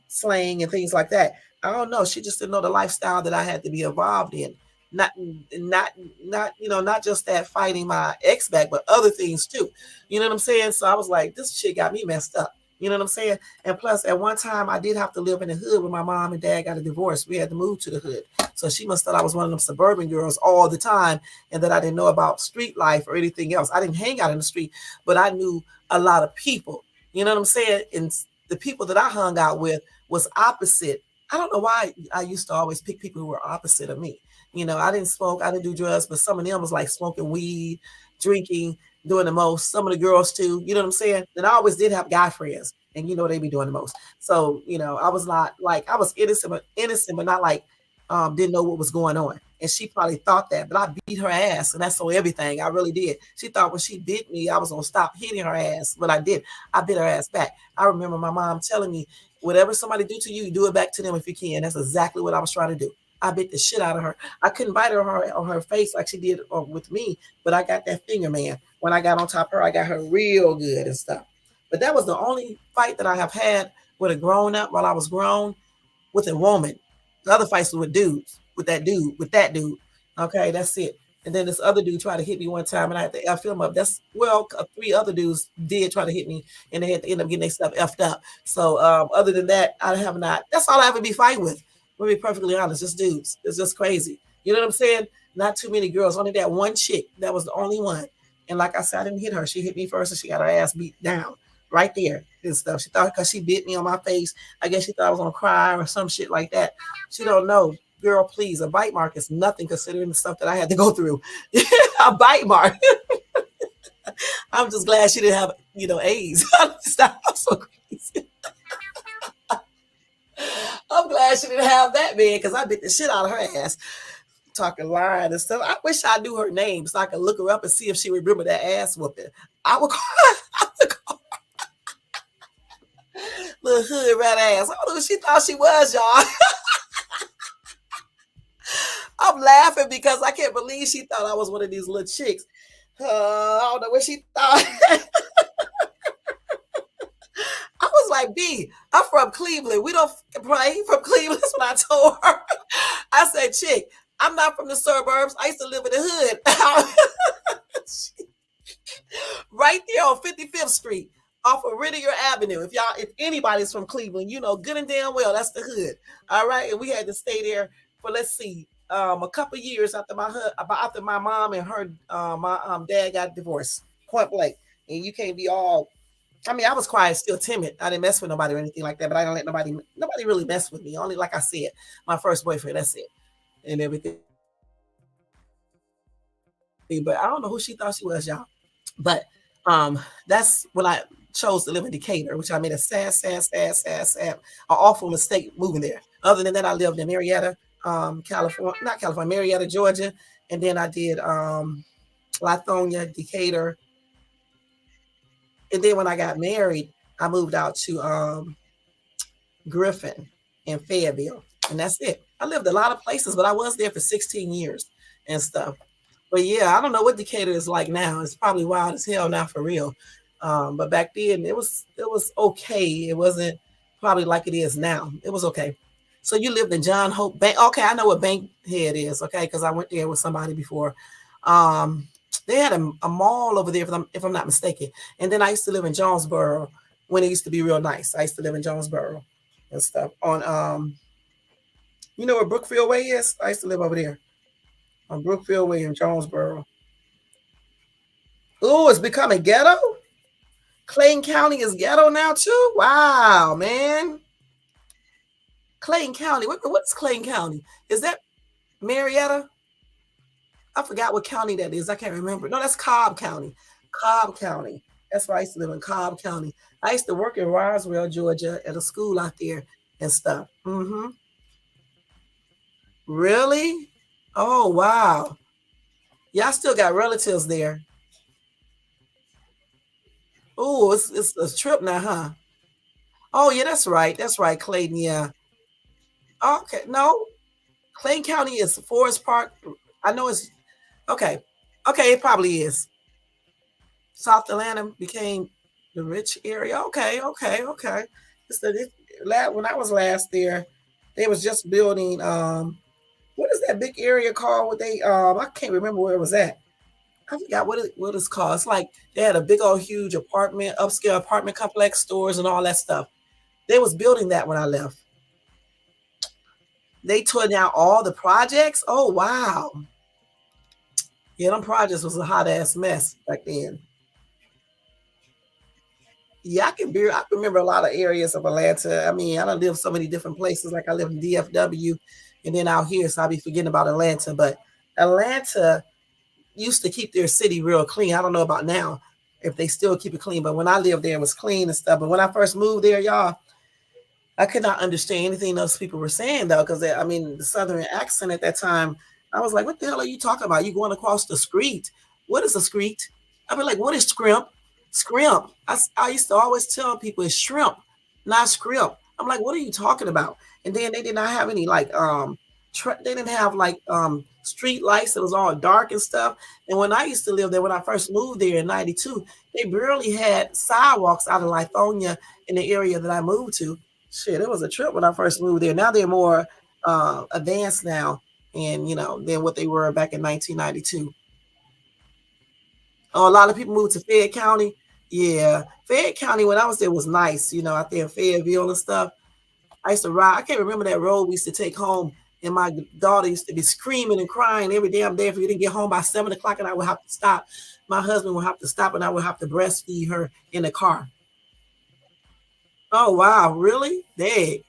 slang and things like that. I don't know. She just didn't know the lifestyle that I had to be involved in. Not, not, not just that fighting my ex back, but other things too. You know what I'm saying? So I was like, this shit got me messed up. You know what I'm saying? And plus, at one time, I did have to live in the hood when my mom and dad got a divorce. We had to move to the hood. So she must have thought I was one of them suburban girls all the time and that I didn't know about street life or anything else. I didn't hang out in the street, but I knew a lot of people. You know what I'm saying? And the people that I hung out with was opposite. I don't know why I used to always pick people who were opposite of me. You know, I didn't smoke, I didn't do drugs, but some of them was like smoking weed, drinking, doing the most. Some of the girls too, you know what I'm saying? And I always did have guy friends, and you know they be doing the most. So you know, I was not like I was innocent, but not like didn't know what was going on. And she probably thought that, but I beat her ass, and that's on everything. I really did. She thought when she bit me, I was gonna stop hitting her ass, but I did. I bit her ass back. I remember my mom telling me, "Whatever somebody do to you, do it back to them if you can." That's exactly what I was trying to do. I bit the shit out of her. I couldn't bite her on her face like she did with me, but I got that finger, man. When I got on top of her, I got her real good and stuff. But that was the only fight that I have had with a grown up while I was grown with a woman. The other fights were with dudes, with that dude. Okay, that's it. And then this other dude tried to hit me one time, and I had to F him up. That's well, three other dudes did try to hit me, and they had to end up getting their stuff effed up. So other than that, I have not. That's all I ever be fighting with. Let me be perfectly honest, just dudes. It's just crazy. You know what I'm saying? Not too many girls. Only that one chick. That was the only one. And like I said, I didn't hit her. She hit me first, and she got her ass beat down right there and stuff. She thought because she bit me on my face, I guess she thought I was gonna cry or some shit like that. She don't know. Girl, please, a bite mark is nothing considering the stuff that I had to go through. A bite mark. I'm just glad she didn't have, AIDS. Stop. I'm so crazy. I'm glad she didn't have that, man, because I bit the shit out of her ass. Talking lying and stuff. I wish I knew her name so I could look her up and see if she remembered that ass whooping. I would call little hood rat ass. I don't know who she thought she was, y'all. I'm laughing because I can't believe she thought I was one of these little chicks. I don't know what she thought. I was like, B, I'm from Cleveland. We don't play from Cleveland. That's what I told her. I said, chick, I'm not from the suburbs. I used to live in the hood. right there on 55th Street off of Whittier Avenue. If anybody's from Cleveland, you know good and damn well that's the hood. All right, and we had to stay there for let's see, a couple years after after my mom and her my dad got divorced, point blank. And you can't be all. I mean, I was quiet, still timid. I didn't mess with nobody or anything like that, but I didn't let nobody really mess with me. Only like I said, my first boyfriend. That's it, and everything. But I don't know who she thought she was, y'all. But that's when I chose to live in Decatur, which I made a sad, an awful mistake moving there. Other than that, I lived in Marietta, California, not California, Marietta, Georgia, and then I did Lithonia, Decatur, and then when I got married, I moved out to Griffin and Fayetteville, and that's it. I lived a lot of places, but I was there for 16 years and stuff. But yeah, I don't know what Decatur is like now. It's probably wild as hell now for real. But back then it was okay. It wasn't probably like it is now. It was okay. So you lived in John Hope Bank. Okay, I know what Bankhead is. Okay, because I went there with somebody before. Um, they had a mall over there, if I'm not mistaken. And then I used to live in Jonesboro when it used to be real nice. I used to live in Jonesboro and stuff. On you know where Brookfield Way is? I used to live over there on Brookfield Way in Jonesboro. Oh, it's becoming ghetto. Clayton County is ghetto now too. Wow, man. Clayton County. What's Clayton County? Is that Marietta? I forgot what county that is. I can't remember. No, that's Cobb County. Cobb County. That's where I used to live in Cobb County. I used to work in Roswell, Georgia, at a school out there and stuff. Really? Oh wow. Y'all still got relatives there. Oh, it's a trip now, huh? Oh yeah, that's right. That's right, Clayton. Yeah. Okay. No, Clayton County is Forest Park. I know it's okay. Okay, it probably is. South Atlanta became the rich area. Okay, okay, okay. When I was last there, they was just building what is that big area called? What they I can't remember where it was at. I forgot what it's called. It's like they had a big old huge apartment, upscale apartment complex, stores and all that stuff. They was building that when I left. They tore down all the projects. Oh wow. Yeah, them projects was a hot ass mess back then. Yeah, I can remember a lot of areas of Atlanta. I mean, I don't live so many different places. Like I live in DFW and then out here, so I'll be forgetting about Atlanta. But Atlanta used to keep their city real clean. I don't know about now if they still keep it clean, but when I lived there, it was clean and stuff. But when I first moved there, y'all, I could not understand anything those people were saying though, because I mean the southern accent at that time. I was like, "What the hell are you talking about? You going across the street? What is a street?" I be like, "What is scrimp? Scrimp." I used to always tell people it's shrimp, not scrimp. I'm like, "What are you talking about?" And then they did not have any like they didn't have like street lights. It was all dark and stuff. And when I used to live there, when I first moved there in '92, they barely had sidewalks out of Lithonia in the area that I moved to. Shit, it was a trip when I first moved there. Now they're more advanced now, and than what they were back in 1992. Oh, a lot of people moved to Fayette County. Yeah, Fayette County when I was there was nice. Out there in Fayetteville and stuff. I used to ride. I can't remember that road we used to take home, and my daughter used to be screaming and crying every damn day if we didn't get home by 7 o'clock, and I would have to stop. My husband would have to stop, and I would have to breastfeed her in the car. Oh wow, really? Dang.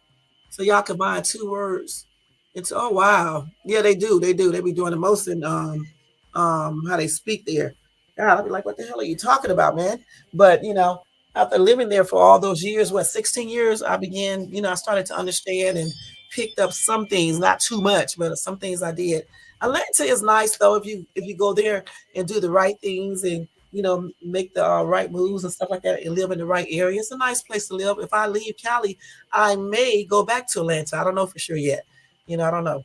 So y'all combine two words. It's oh wow. Yeah, they do. They do. They be doing the most in how they speak there. God, I'll be like, what the hell are you talking about, man? But after living there for all those years, 16 years, I began, I started to understand and picked up some things, not too much, but some things I did. Atlanta is nice though if you go there and do the right things and make the right moves and stuff like that and live in the right area. It's a nice place to live. If I leave Cali, I may go back to Atlanta. I don't know for sure yet. I don't know.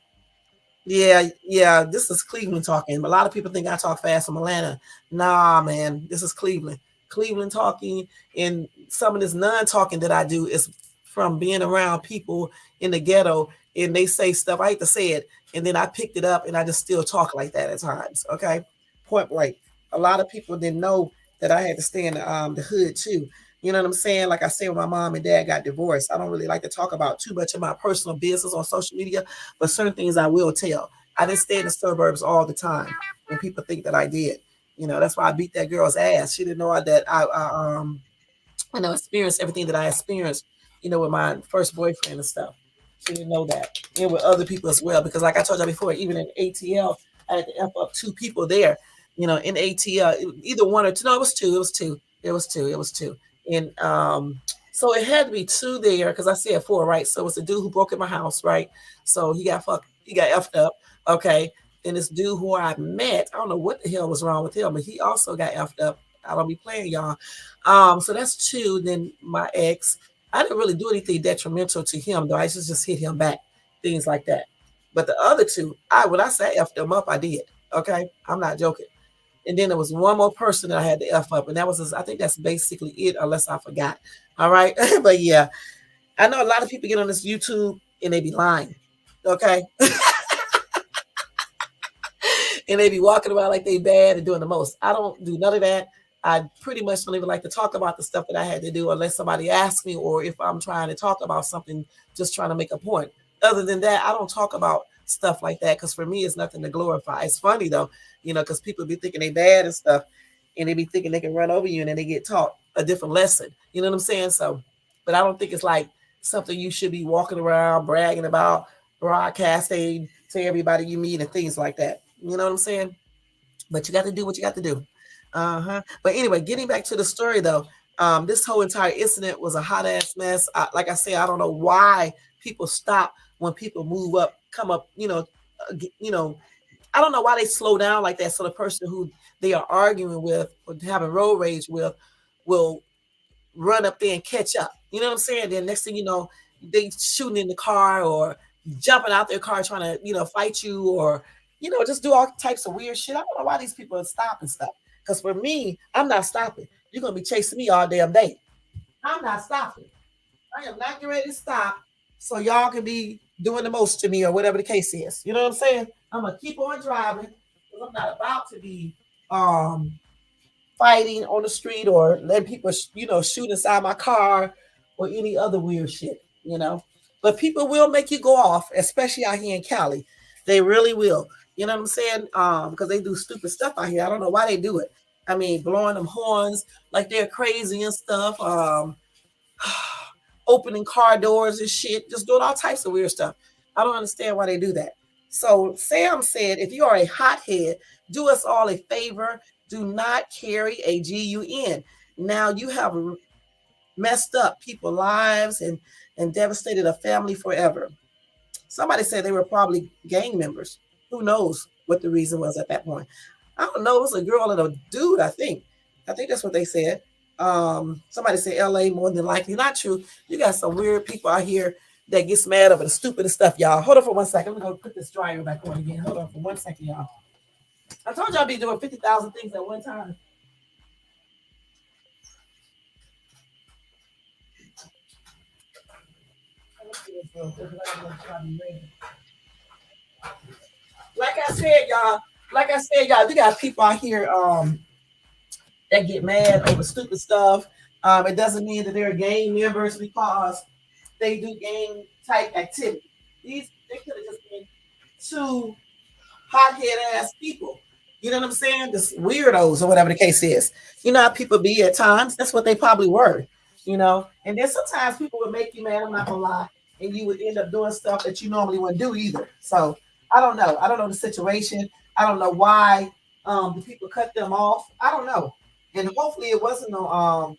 Yeah, yeah. This is Cleveland talking. A lot of people think I talk fast from Atlanta. Nah, man. This is Cleveland. Cleveland talking, and some of this non-talking that I do is from being around people in the ghetto, and they say stuff. I hate to say it, and then I picked it up, and I just still talk like that at times. Okay, point blank. A lot of people didn't know that I had to stay in the hood too. You know what I'm saying? Like I said, when my mom and dad got divorced, I don't really like to talk about too much of my personal business on social media, but certain things I will tell. I didn't stay in the suburbs all the time, and people think that I did. You know, that's why I beat that girl's ass. She didn't know that I know experienced everything that I experienced, with my first boyfriend and stuff. She didn't know that. And with other people as well. Because like I told you before, even in ATL, I had to F up two people there, in ATL, either one or two. No, it was two. It was two. It was two. It was two. And so it had to be two there because I said four, right? So it's a dude who broke in my house, right? So he got effed up. Okay. And this dude who I met, I don't know what the hell was wrong with him, but he also got effed up. I don't be playing y'all. So that's two. Then my ex, I didn't really do anything detrimental to him, though. I just hit him back, things like that. But the other two, when I say F them up, I did. Okay, I'm not joking. And then there was one more person that I had to F up, and I think that's basically it, unless I forgot. All right, but yeah, I know a lot of people get on this YouTube and they be lying. Okay, and they be walking around like they bad and doing the most. I don't do none of that. I pretty much don't even like to talk about the stuff that I had to do unless somebody asks me or if I'm trying to talk about something, just trying to make a point. Other than that, I don't talk about stuff like that because for me, it's nothing to glorify. It's funny though, because people be thinking they bad and stuff and they be thinking they can run over you and then they get taught a different lesson. You know what I'm saying? So, but I don't think it's like something you should be walking around bragging about, broadcasting to everybody you meet and things like that. You know what I'm saying? But you got to do what you got to do. But anyway, getting back to the story though, this whole entire incident was a hot ass mess. Like I say, I don't know why people stop when people move up, come up. I don't know why they slow down like that. So the person who they are arguing with or having road rage with will run up there and catch up. You know what I'm saying? Then next thing you know, they shooting in the car or jumping out their car trying to, fight you or, just do all types of weird shit. I don't know why these people are stopping stuff. Because for me, I'm not stopping. You're going to be chasing me all damn day. I'm not stopping. I am not getting ready to stop so y'all can be doing the most to me or whatever the case is. You know what I'm saying? I'm going to keep on driving because I'm not about to be um, fighting on the street or letting people, shoot inside my car or any other weird shit. But people will make you go off, especially out here in Cali. They really will. You know what I'm saying? Because they do stupid stuff out here. I don't know why they do it. I mean, blowing them horns like they're crazy and stuff. Opening car doors and shit, just doing all types of weird stuff. I don't understand why they do that. So Sam said, if you are a hothead, do us all a favor. Do not carry a GUN. Now you have messed up people's lives and devastated a family forever. Somebody said they were probably gang members. Who knows what the reason was at that point? I don't know. It was a girl and a dude, I think. I think that's what they said. Somebody said LA more than likely. Not true. You got some weird people out here that gets mad over the stupidest stuff, y'all. Hold on for 1 second. I'm going to put this dryer back on again. Hold on for 1 second, y'all. I told y'all I'd be doing 50,000 things at one time. Like I said, y'all, you got people out here that get mad over stupid stuff. It doesn't mean that they're gang members because they do gang type activity. They could have just been two hothead ass people. You know what I'm saying? Just weirdos or whatever the case is. You know how people be at times. That's what they probably were. And then sometimes people would make you mad. I'm not gonna lie, and you would end up doing stuff that you normally wouldn't do either. So I don't know. I don't know the situation. I don't know why the people cut them off. I don't know. And hopefully it wasn't no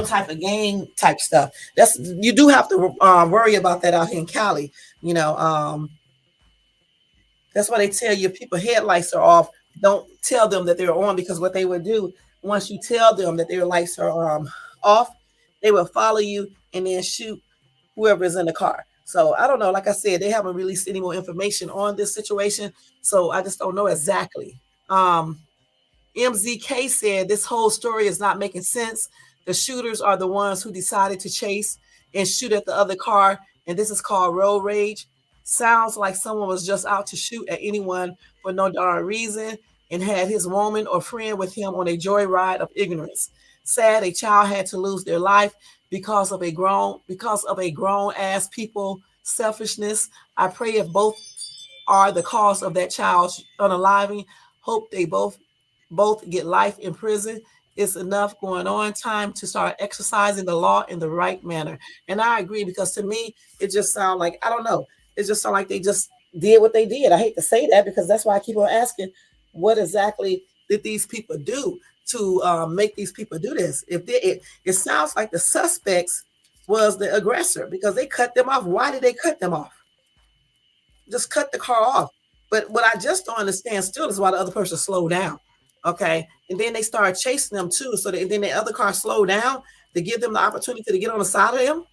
type of gang type stuff. That's you do have to worry about that out here in Cali. You know, that's why they tell you people headlights are off. Don't tell them that they're on because what they would do once you tell them that their lights are off, they will follow you and then shoot whoever is in the car. So I don't know. Like I said, they haven't released any more information on this situation, so I just don't know exactly. Um, MZK said this whole story is not making sense. The shooters are the ones who decided to chase and shoot at the other car, and this is called road rage. Sounds like someone was just out to shoot at anyone for no darn reason. and had his woman or friend with him on a joyride of ignorance. Sad, a child had to lose their life because of a grown ass people selfishness. I pray if both are the cause of that child's unaliving, hope they both get life in prison. It's enough going on. Time to start exercising the law in the right manner. And I agree because to me, it just sounds like I don't know. It just sounds like they just did what they did. I hate to say that because that's why I keep on asking, what exactly did these people do to make these people do this? It sounds like the suspects was the aggressor because they cut them off. Why did they cut them off? Just cut the car off. But what I just don't understand still is why the other person slowed down. Okay. And then they started chasing them too. So then the other car slowed down to give them the opportunity to get on the side of them.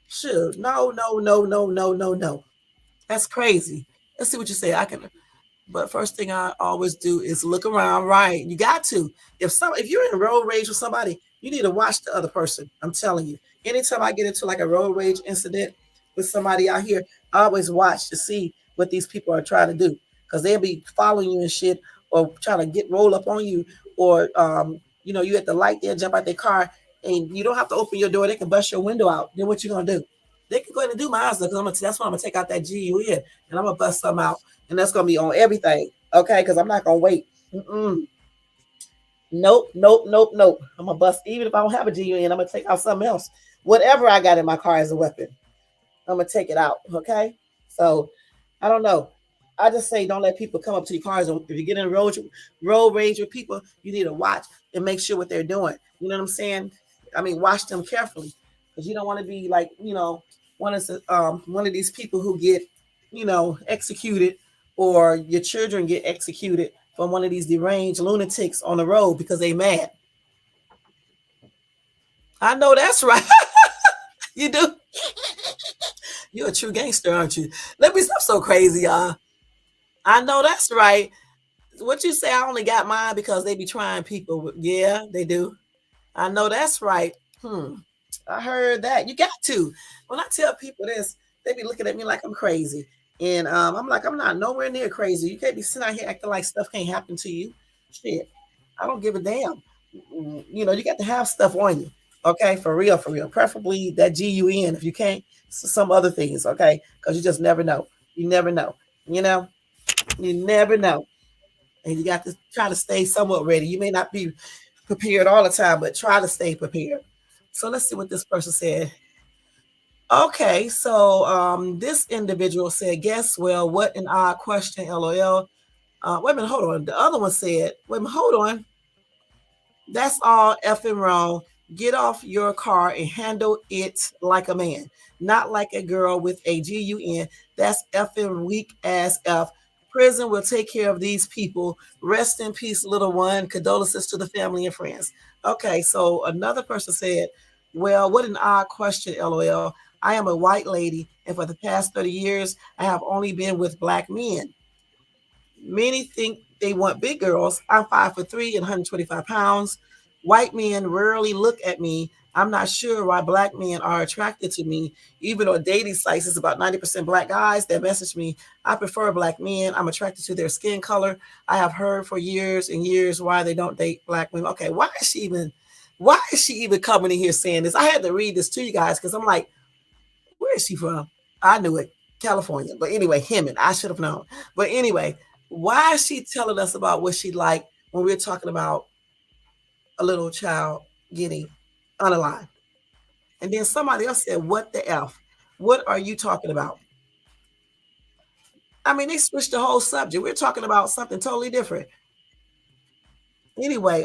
Sure. No, no, no, no, no, no, no. That's crazy. Let's see what you say. But first thing I always do is look around. Right, you got to. If you're in road rage with somebody, you need to watch the other person. I'm telling you. Anytime I get into like a road rage incident with somebody out here, I always watch to see what these people are trying to do because they'll be following you and shit or trying to get roll up on you or you at the light there, jump out their car and you don't have to open your door. They can bust your window out. Then what you gonna do? They can go ahead and do my eyes because that's why I'm gonna take out that GUN and I'm gonna bust some out and that's gonna be on everything, okay? Because I'm not gonna wait. Mm-mm. Nope, nope, nope, nope. I'm gonna bust even if I don't have a GUN. I'm gonna take out something else. Whatever I got in my car as a weapon, I'm gonna take it out. Okay, so I don't know. I just say don't let people come up to your cars. If you get in a road rage with people, you need to watch and make sure what they're doing. You know what I'm saying? I mean, watch them carefully because you don't want to be like one of these people who get executed or your children get executed from one of these deranged lunatics on the road because they mad. I know that's right. You do. You're a true gangster, aren't you? Let me stop so crazy, y'all. I know that's right. What you say? I only got mine because they be trying people. Yeah, they do. I know that's right. I heard that. You got to. When I tell people this, they be looking at me like I'm crazy. And I'm like, I'm not nowhere near crazy. You can't be sitting out here acting like stuff can't happen to you. Shit. I don't give a damn. You got to have stuff on you. Okay, for real, for real. Preferably that GUN. If you can't, some other things, okay? Because you just never know. You never know. You know, you never know. And you got to try to stay somewhat ready. You may not be prepared all the time, but try to stay prepared. So let's see what this person said. Okay, so this individual said, guess well, what an odd question, LOL. Wait a minute, hold on. The other one said, wait a minute, hold on. That's all effing wrong. Get off your car and handle it like a man, not like a girl with a GUN. That's effing weak ass F. Prison will take care of these people. Rest in peace, little one. Condolences to the family and friends. Okay, so another person said, well, what an odd question, LOL. I am a white lady, and for the past 30 years, I have only been with black men. Many think they want big girls. I'm 5'3" and 125 pounds. White men rarely look at me. I'm not sure why black men are attracted to me. Even on dating sites, it's about 90% black guys that message me. I prefer black men. I'm attracted to their skin color. I have heard for years and years why they don't date black women. Okay, why is she even coming in here saying this? I had to read this to you guys because I'm like, where is she from? I knew it, California. But anyway, Hemet, I should have known. But anyway, why is she telling us about what she liked when we're talking about a little child getting unalive? And then somebody else said, what the F? What are you talking about? I mean, they switched the whole subject. We're talking about something totally different. Anyway,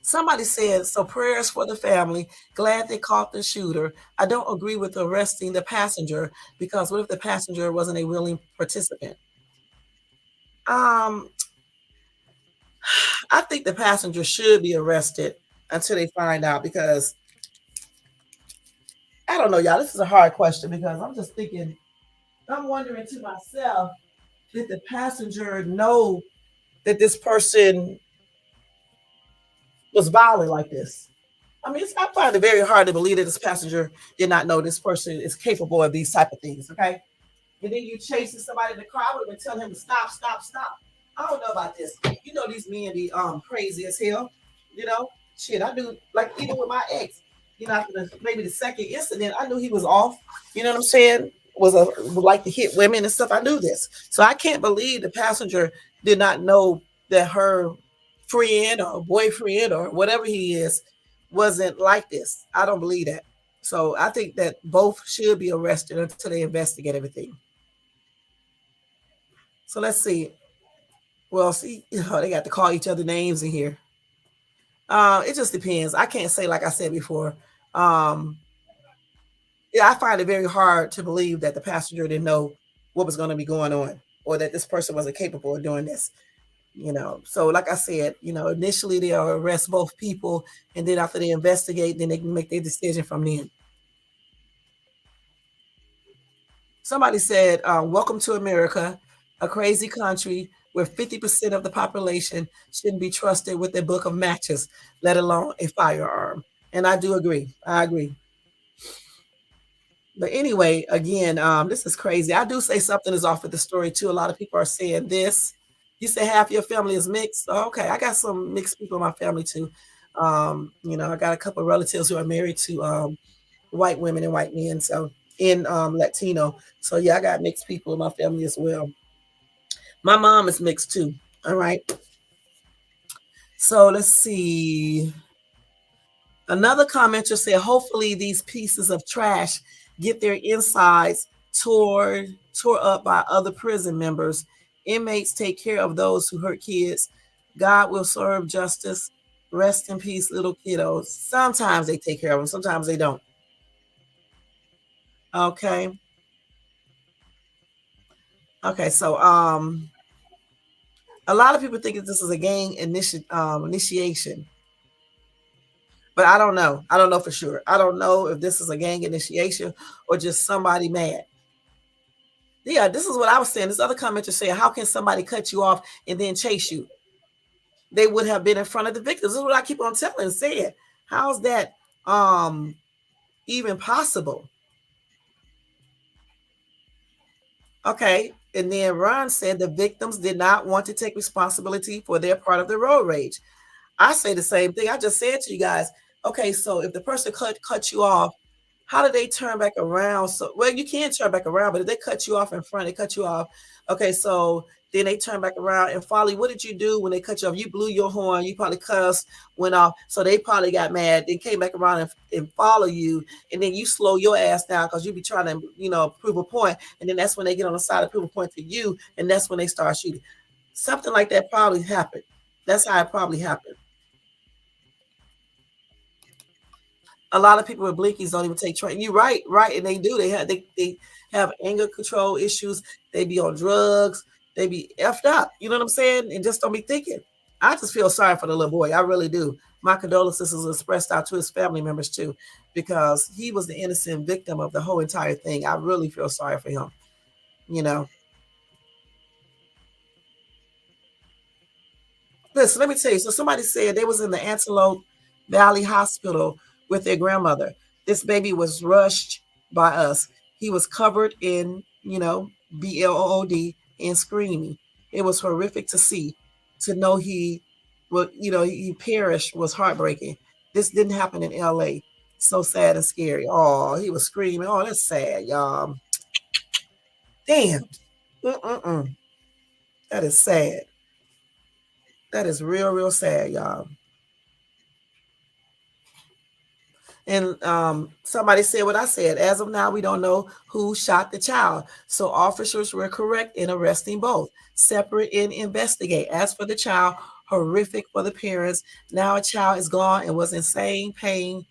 somebody said, so prayers for the family. Glad they caught the shooter. I don't agree with arresting the passenger because what if the passenger wasn't a willing participant? Um, I think the passenger should be arrested until they find out because I don't know, y'all. This is a hard question because I'm just thinking, I'm wondering to myself, did the passenger know that this person was violent like this? I mean, I find it very hard to believe that this passenger did not know this person is capable of these type of things. Okay, and then you chasing somebody in the car. I would have been telling him to stop, stop, stop. I don't know about this. You know these men be crazy as hell. You know, shit. I do like even with my ex. You know, after maybe the second incident, I knew he was off. You know what I'm saying? Was a would like to hit women and stuff. I knew this, so I can't believe the passenger did not know that her friend or boyfriend or whatever he is wasn't like this. I don't believe that. So I think that both should be arrested until they investigate everything. So let's see. Well, see, they got to call each other names in here. It just depends. I can't say like I said before. Um, yeah, I find it very hard to believe that the passenger didn't know what was going to be going on, or that this person wasn't capable of doing this. So like I said, initially they'll arrest both people, and then after they investigate, then they can make their decision from then. Somebody said, welcome to America, a crazy country where 50% of the population shouldn't be trusted with a book of matches, let alone a firearm. And I do agree. I agree. But anyway, again, this is crazy. I do say something is off with the story too. A lot of people are saying this. You say half your family is mixed. Oh, okay, I got some mixed people in my family too. I got a couple of relatives who are married to white women and white men. So in Latino. So yeah, I got mixed people in my family as well. My mom is mixed too. All right. So let's see. Another commenter said, hopefully these pieces of trash get their insides tore up by other prison members. Inmates take care of those who hurt kids. God will serve justice. Rest in peace, little kiddos. Sometimes they take care of them, sometimes they don't. Okay. Okay, so a lot of people think that this is a gang initiation, but I don't know. I don't know for sure. I don't know if this is a gang initiation or just somebody mad. Yeah, this is what I was saying. This other commenter saying, how can somebody cut you off and then chase you? They would have been in front of the victims. This is what I keep on telling and saying. How's that even possible? Okay. And then Ron said the victims did not want to take responsibility for their part of the road rage. I say the same thing. I just said to you guys, okay, so if the person cut you off, how do they turn back around? So, well, you can turn back around, but if they cut you off in front, they cut you off. Okay, so then they turn back around and follow. What did you do when they cut you off? You blew your horn. You probably cussed, went off. So they probably got mad. They came back around and follow you, and then you slow your ass down because you be trying to, prove a point. And then that's when they get on the side and prove a point to you, and that's when they start shooting. Something like that probably happened. That's how it probably happened. A lot of people with blinkies don't even take training. You're right, right, and they do. They have anger control issues. They be on drugs. They be effed up. You know what I'm saying? And just don't be thinking. I just feel sorry for the little boy. I really do. My condolences is expressed out to his family members too, because he was the innocent victim of the whole entire thing. I really feel sorry for him. You know. Listen, let me tell you. So somebody said they was in the Antelope Valley Hospital with their grandmother. This baby was rushed by us. He was covered in, blood and screaming. It was horrific to see. To know he perished was heartbreaking. This didn't happen in LA. So sad and scary. Oh, he was screaming. Oh, that's sad, y'all. Damn. Mm-mm-mm. That is sad. That is real, real sad, y'all. And somebody said what I said. As of now, we don't know who shot the child. So officers were correct in arresting both. Separate and investigate. As for the child, horrific for the parents. Now a child is gone and was in insane pain.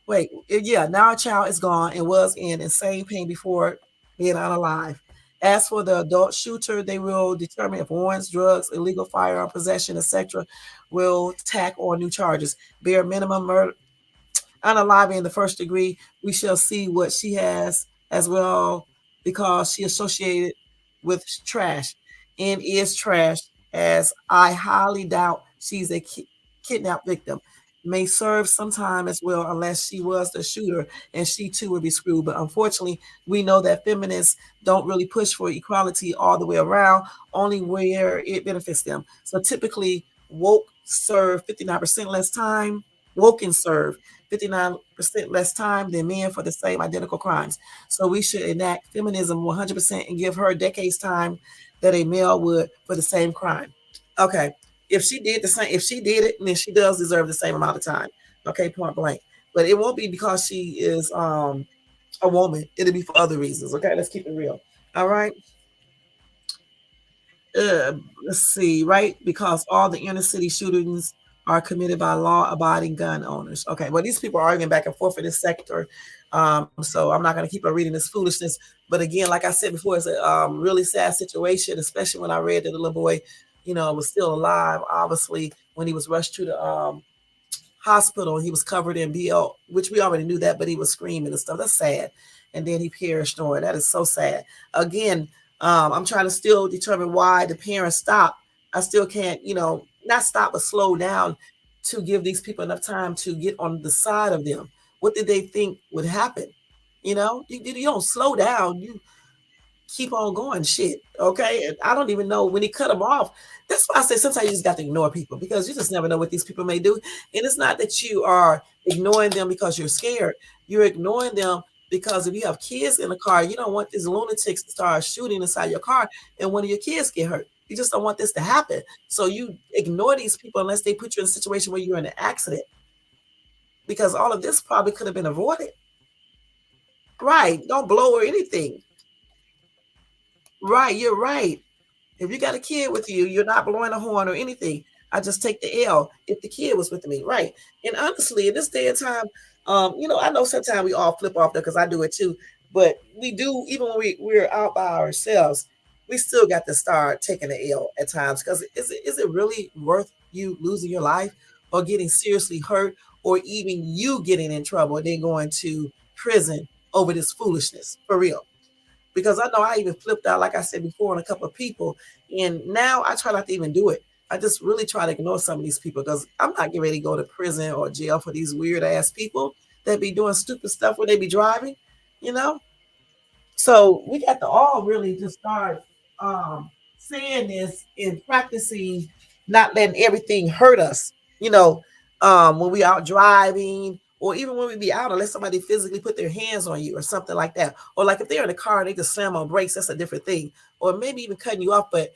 Wait, yeah, now a child is gone and was in insane pain before being unalive. As for the adult shooter, they will determine if warrants, drugs, illegal firearm possession, etc., will tack on new charges. Bare minimum murder, unalive in the first degree. We shall see what she has as well, because she associated with trash and is trash, as I highly doubt she's a kidnapped victim. may serve sometime as well, unless she was the shooter and she too would be screwed. But unfortunately, we know that feminists don't really push for equality all the way around, only where it benefits them. So typically, woke serve 59% less time, woke and serve 59% less time than men for the same identical crimes. So we should enact feminism 100% and give her decades time that a male would for the same crime. Okay, if she did the same, if she did it, then she does deserve the same amount of time. Okay, point blank. But it won't be because she is a woman. It'll be for other reasons. Okay, let's keep it real. All right. uh, let's see, right? Because all the inner city shootings are committed by law-abiding gun owners. Okay, well, these people are arguing back and forth in this sector. So I'm not going to keep on reading this foolishness. But again, like I said before, it's a really sad situation, especially when I read that the little boy, was still alive, obviously, when he was rushed to the hospital. He was covered in BL, which we already knew that, but he was screaming and stuff. That's sad. And then he perished on. That is so sad. Again, I'm trying to still determine why the parents stopped. I still can't, not stop, but slow down to give these people enough time to get on the side of them. What did they think would happen? You don't slow down. You keep on going shit. Okay. And I don't even know when he cut them off. That's why I say sometimes you just got to ignore people because you just never know what these people may do. And it's not that you are ignoring them because you're scared. You're ignoring them because if you have kids in the car, you don't want these lunatics to start shooting inside your car and one of your kids get hurt. You just don't want this to happen. So you ignore these people unless they put you in a situation where you're in an accident because all of this probably could have been avoided. Right. Don't blow or anything. Right. You're right. If you got a kid with you, you're not blowing a horn or anything. I just take the L if the kid was with me, right? And honestly, in this day and time, I know sometimes we all flip off there because I do it too. But we do, even when we're out by ourselves, we still got to start taking the L at times. Because is it really worth you losing your life or getting seriously hurt or even you getting in trouble and then going to prison over this foolishness? For real, because I know I even flipped out, like I said before, on a couple of people. And now I try not to even do it. I just really try to ignore some of these people because I'm not getting ready to go to prison or jail for these weird ass people that be doing stupid stuff when they be driving, you know? So we got to all really just start saying this and practicing not letting everything hurt us, when we out driving or even when we be out, unless somebody physically put their hands on you or something like that. Or like if they're in the car and they just slam on brakes, that's a different thing. Or maybe even cutting you off, but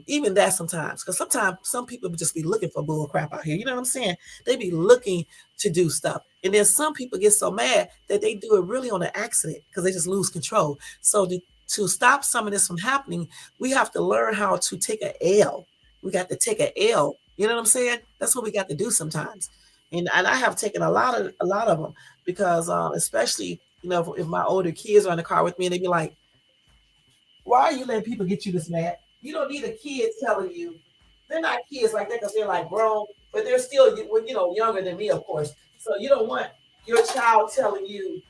even that sometimes, because sometimes some people just be looking for bull crap out here. You know what I'm saying? They be looking to do stuff. And then some people get so mad that they do it really on an accident because they just lose control. So to stop some of this from happening, we have to learn how to take a L. We got to take a L. You know what I'm saying? That's what we got to do sometimes. And I have taken a lot of them because especially if my older kids are in the car with me and they be like, why are you letting people get you this mad? You don't need a kid telling you. They're not kids like that because they're like grown, but they're still younger than me, of course. So you don't want your child telling you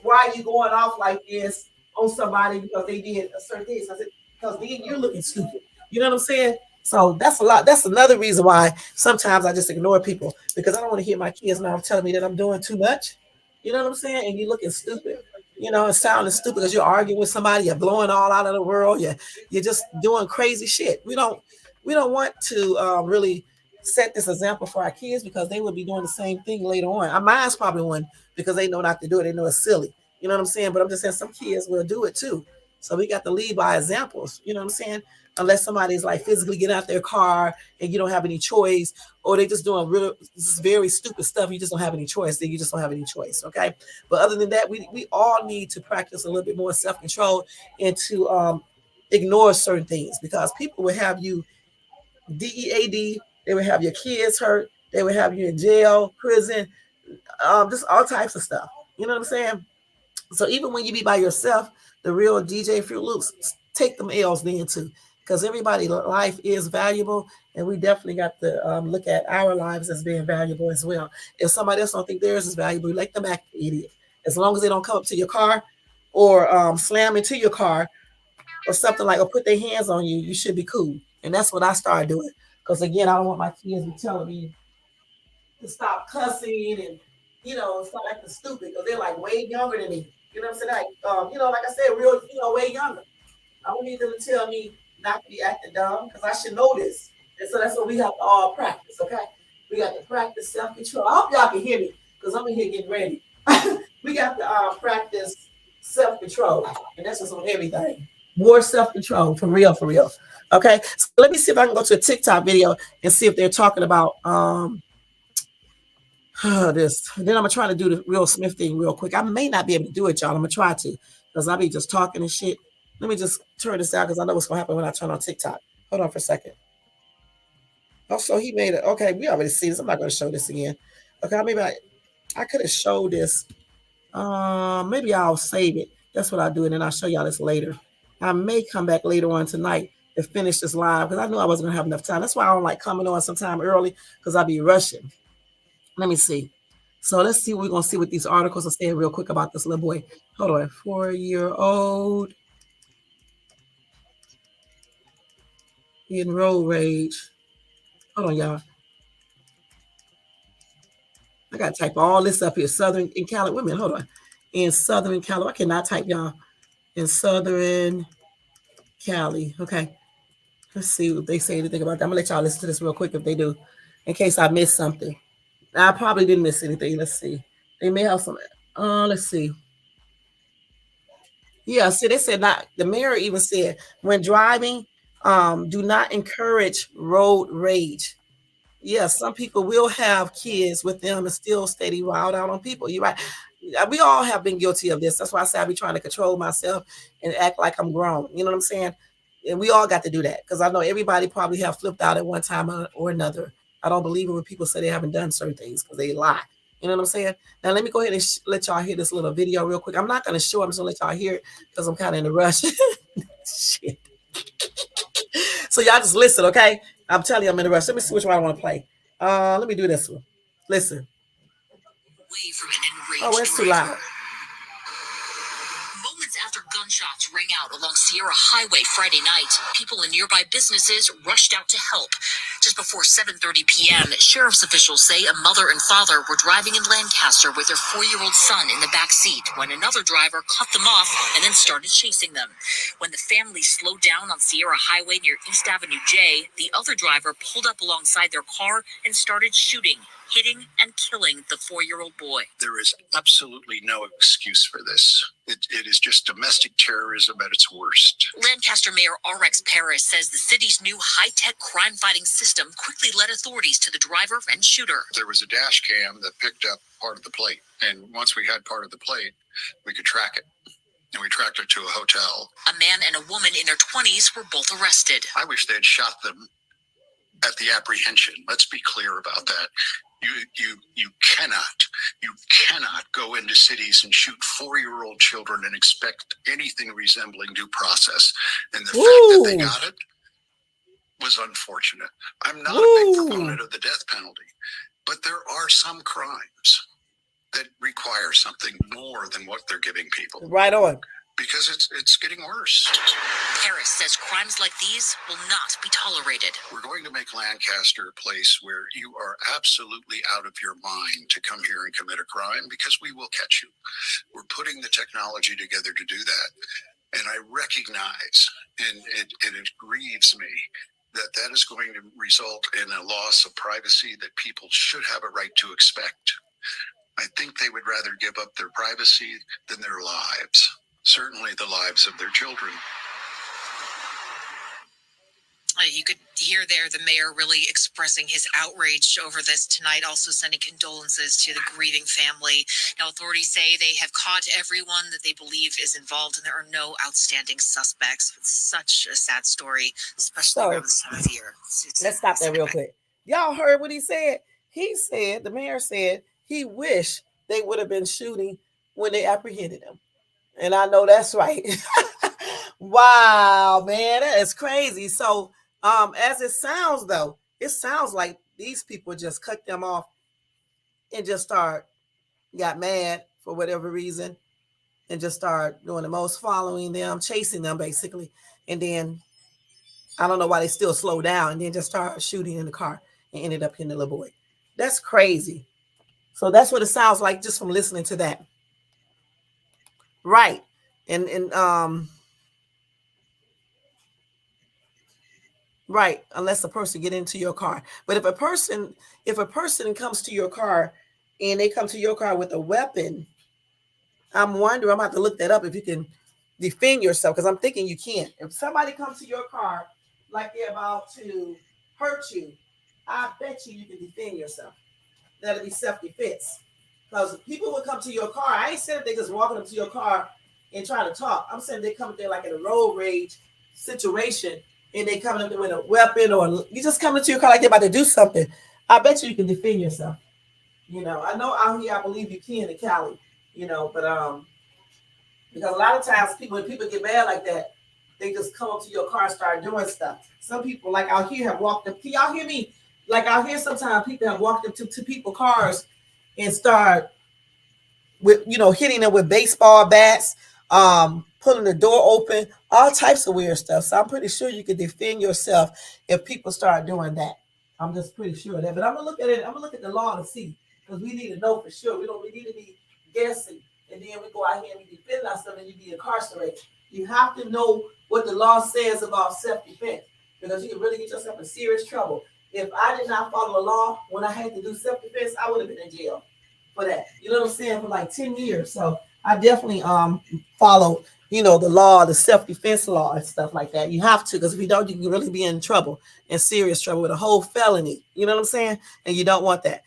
why are you going off like this on somebody because they did a certain thing. So because then you're looking stupid. You know what I'm saying? So that's a lot. That's another reason why sometimes I just ignore people because I don't want to hear my kids now telling me that I'm doing too much. You know what I'm saying? And you're looking stupid. And sounding stupid because you're arguing with somebody, you're blowing all out of the world, you're just doing crazy shit. We don't want to really set this example for our kids because they would be doing the same thing later on. Our minds probably wouldn't because they know not to do it. They know it's silly. You know what I'm saying? But I'm just saying some kids will do it too. So we got to lead by examples. You know what I'm saying? Unless somebody's like physically getting out their car and you don't have any choice, or they just doing real very stupid stuff. You just don't have any choice. Then you just don't have any choice. Okay. But other than that, we all need to practice a little bit more self-control and to ignore certain things because people will have you DEAD, they would have your kids hurt, they would have you in jail, prison, just all types of stuff. You know what I'm saying? So even when you be by yourself, the real DJ Fruit Loops, take them L's then too. Because everybody's life is valuable, and we definitely got to look at our lives as being valuable as well. If somebody else don't think theirs is valuable, let them act the idiot. As long as they don't come up to your car or slam into your car or something like, or put their hands on you, you should be cool. And that's what I started doing. Because again, I don't want my kids to be telling me to stop cussing and stop acting stupid because they're like way younger than me. You know what I'm saying? Like like I said, real, way younger. I don't need them to tell me not to be acting dumb because I should know this. And so that's what we have to all practice, okay? We got to practice self-control. I hope y'all can hear me because I'm in here getting ready. We got to practice self-control. And that's just on everything. More self-control, for real, for real. Okay, so let me see if I can go to a TikTok video and see if they're talking about this. Then I'm gonna try to do the Will Smith thing real quick. I may not be able to do it, y'all. I'm gonna try to because I'll be just talking and shit. Let me just turn this out because I know what's gonna happen when I turn on TikTok. Hold on for a second. Also, he made it. Okay, we already see this. I'm not gonna show this again. Okay, maybe I could have showed this. Maybe I'll save it. That's what I'll do, and then I'll show y'all this later. I may come back later on tonight to finish this live because I knew I wasn't gonna have enough time. That's why I don't like coming on sometime early because I'll be rushing. Let me see. So let's see. We're gonna see what these articles are saying real quick about this little boy. Hold on, 4-year-old in road rage. Hold on, y'all. I gotta type all this up here. Southern in Cali. Wait a minute, hold on. In Southern Cali. I cannot type, y'all. In Southern Cali. Okay. Let's see if they say anything about that. I'm gonna let y'all listen to this real quick if they do, in case I missed something. I probably didn't miss anything. Let's see. They may have some. Let's see. Yeah, see, they said not. The mayor even said when driving, do not encourage road rage. Yeah, some people will have kids with them and still steady wild out on people. You're right. We all have been guilty of this. That's why I say I be trying to control myself and act like I'm grown. You know what I'm saying? And we all got to do that because I know everybody probably have flipped out at one time or another. I don't believe it when people say they haven't done certain things because they lie. You know what I'm saying? Now let me go ahead and let y'all hear this little video real quick. I'm not going to show. I'm just going to let y'all hear it because I'm kind of in a rush. Shit. So y'all just listen, okay? I'm telling you, I'm in a rush. Let me see which one I want to play. Let me do this one. Listen. Oh, it's too loud.
Moments after gunshots rang out along Sierra Highway Friday night, people in nearby businesses rushed out to help. Just before 7:30 p.m., sheriff's officials say a mother and father were driving in Lancaster with their 4-year-old son in the back seat when another driver cut them off and then started chasing them. When the family slowed down on Sierra Highway near East Avenue J, the other driver pulled up alongside their car and started shooting, hitting and killing the 4-year-old boy.
There is absolutely no excuse for this. It is just domestic terrorism at its worst.
Lancaster Mayor RX Paris says the city's new high-tech crime-fighting system quickly led authorities to the driver and shooter.
There was a dash cam that picked up part of the plate, and once we had part of the plate, we could track it. And we tracked it to a hotel.
A man and a woman in their 20s were both arrested.
I wish they had shot them at the apprehension. Let's be clear about that. You cannot go into cities and shoot 4-year-old children and expect anything resembling due process. And the fact that they got it was unfortunate. I'm not a big proponent of the death penalty, but there are some crimes that require something more than what they're giving people.
Right on.
Because it's getting worse.
Paris says crimes like these will not be tolerated.
We're going to make Lancaster a place where you are absolutely out of your mind to come here and commit a crime because we will catch you. We're putting the technology together to do that. And I recognize, and it grieves me, that is going to result in a loss of privacy that people should have a right to expect. I think they would rather give up their privacy than their lives. Certainly the lives of their children.
You could hear there the mayor really expressing his outrage over this tonight, also sending condolences to the grieving family. Now, authorities say they have caught everyone that they believe is involved, and there are no outstanding suspects. It's such a sad story, especially around this time of year.
Let's stop that real quick. Y'all heard what he said? He said, the mayor said, he wished they would have been shooting when they apprehended him. And I know that's right. Wow, man, that is crazy. So, as it sounds though, it sounds like these people just cut them off and just got mad for whatever reason and just start doing the most, following them, chasing them basically. And then I don't know why they still slow down and then just start shooting in the car and ended up hitting the little boy. That's crazy. So that's what it sounds like just from listening to that. Right. And right, unless a person get into your car. But if a person comes to your car and they come to your car with a weapon, I'm wondering, I'm about to look that up if you can defend yourself, because I'm thinking you can't. If somebody comes to your car like they're about to hurt you, I bet you can defend yourself. That'll be self-defense. Because people will come to your car. I ain't saying they just walking up to your car and trying to talk. I'm saying they come up there like in a road rage situation, and they coming up there with a weapon, or you just come into your car like they're about to do something. I bet you can defend yourself. I know out here I believe you can in Cali, but because a lot of times when people get mad like that, they just come up to your car and start doing stuff. Some people like out here have walked up. Can y'all hear me? Like out here, sometimes people have walked up to people's cars and start with hitting them with baseball bats, pulling the door open, all types of weird stuff. So I'm pretty sure you can defend yourself if people start doing that. I'm just pretty sure of that. But I'm gonna look at it. I'm gonna look at the law to see, because we need to know for sure. We need to be guessing, and then we go out here and we defend ourselves and you be incarcerated. You have to know what the law says about self-defense, because you can really get yourself in serious trouble. If I did not follow the law when I had to do self-defense, I would have been in jail for that. You know what I'm saying? For like 10 years. So I definitely followed, the law, the self-defense law and stuff like that. You have to, because if you don't, you can really be in trouble, in serious trouble, with a whole felony. You know what I'm saying? And you don't want that.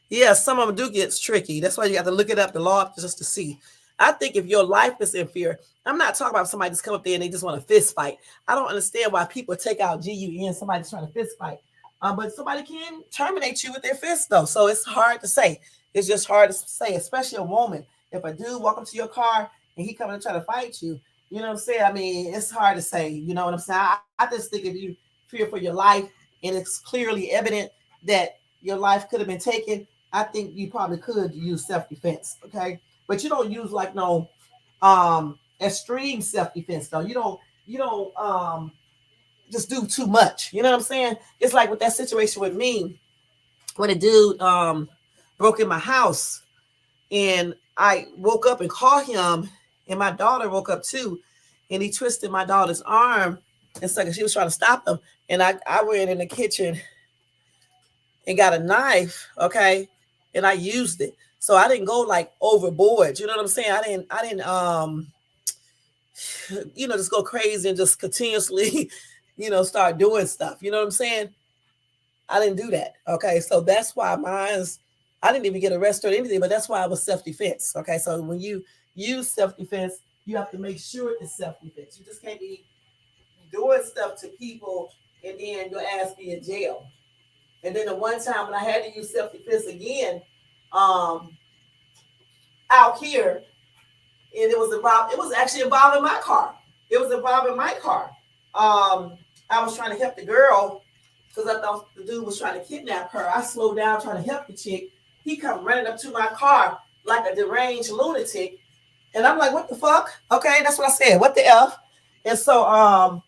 Yeah, some of them do get tricky. That's why you got to look it up, the law, just to see. I think if your life is in fear, I'm not talking about somebody just come up there and they just want to fist fight. I don't understand why people take out GUN, somebody's trying to fist fight. But somebody can terminate you with their fist, though. So it's hard to say. It's just hard to say, especially a woman. If a dude walk up to your car and he coming and try to fight you, you know what I'm saying? I mean, it's hard to say. You know what I'm saying? I just think if you fear for your life and it's clearly evident that your life could have been taken, I think you probably could use self-defense, okay? But you don't use like no extreme self-defense, though. You don't just do too much. You know what I'm saying? It's like with that situation with me, when a dude broke in my house, and I woke up and called him, and my daughter woke up too, and he twisted my daughter's arm and stuff, because she was trying to stop him. And I ran in the kitchen and got a knife, okay, and I used it. So I didn't go like overboard. You know what I'm saying? I didn't just go crazy and just continuously, start doing stuff. You know what I'm saying? I didn't do that. Okay. So that's why I didn't even get arrested or anything, but that's why I was self-defense. Okay. So when you use self-defense, you have to make sure it's self-defense. You just can't be doing stuff to people and then your ass be in jail. And then the one time when I had to use self-defense again, out here, and it was actually involving my car. It was involving my car. I was trying to help the girl because I thought the dude was trying to kidnap her. I slowed down trying to help the chick. He come running up to my car like a deranged lunatic. And I'm like, what the fuck? Okay, that's what I said. What the F? And so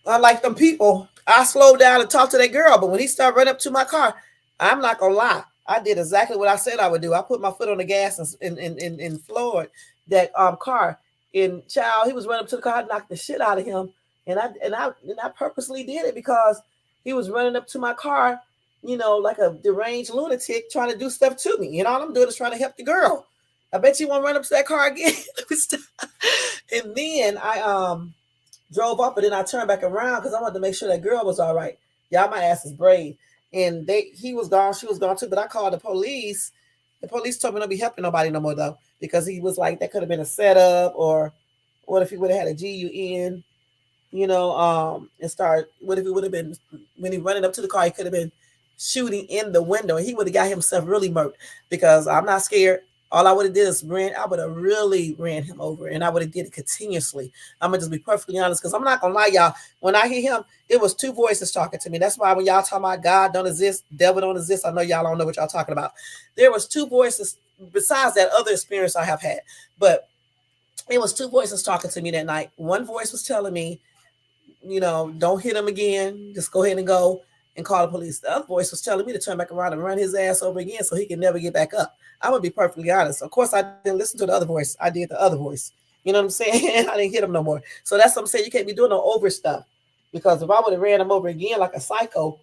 unlike them people, I slowed down and talked to that girl. But when he started running up to my car, I'm not gonna lie, I did exactly what I said I would do. I put my foot on the gas and floored that car. And child, he was running up to the car, I knocked the shit out of him. And I purposely did it because he was running up to my car, like a deranged lunatic trying to do stuff to me. And all I'm doing is trying to help the girl. I bet you won't run up to that car again. And then I drove up, and then I turned back around because I wanted to make sure that girl was all right. Y'all, my ass is brave. And he was gone, she was gone too. But I called the police. The police told me not to be helping nobody no more though, because he was like, that could have been a setup, or what if he would have had a GUN, and start. What if he would have been, when he running up to the car, he could have been shooting in the window, and he would have got himself really murked. Because I'm not scared. All I would have did is I would have really ran him over, and I would have did it continuously. I'm gonna just be perfectly honest, because I'm not gonna lie, y'all. When I hear him, it was two voices talking to me. That's why when y'all talking about God don't exist, devil don't exist, I know y'all don't know what y'all talking about. There was two voices besides that other experience I have had, but it was two voices talking to me that night. One voice was telling me, don't hit him again, just go ahead and go. and call the police. The other voice was telling me to turn back around and run his ass over again so he can never get back up. I'm gonna be perfectly honest. Of course, I didn't listen to the other voice. I did the other voice. You know what I'm saying? I didn't hit him no more. So that's what I'm saying. You can't be doing no over stuff. Because if I would have ran him over again like a psycho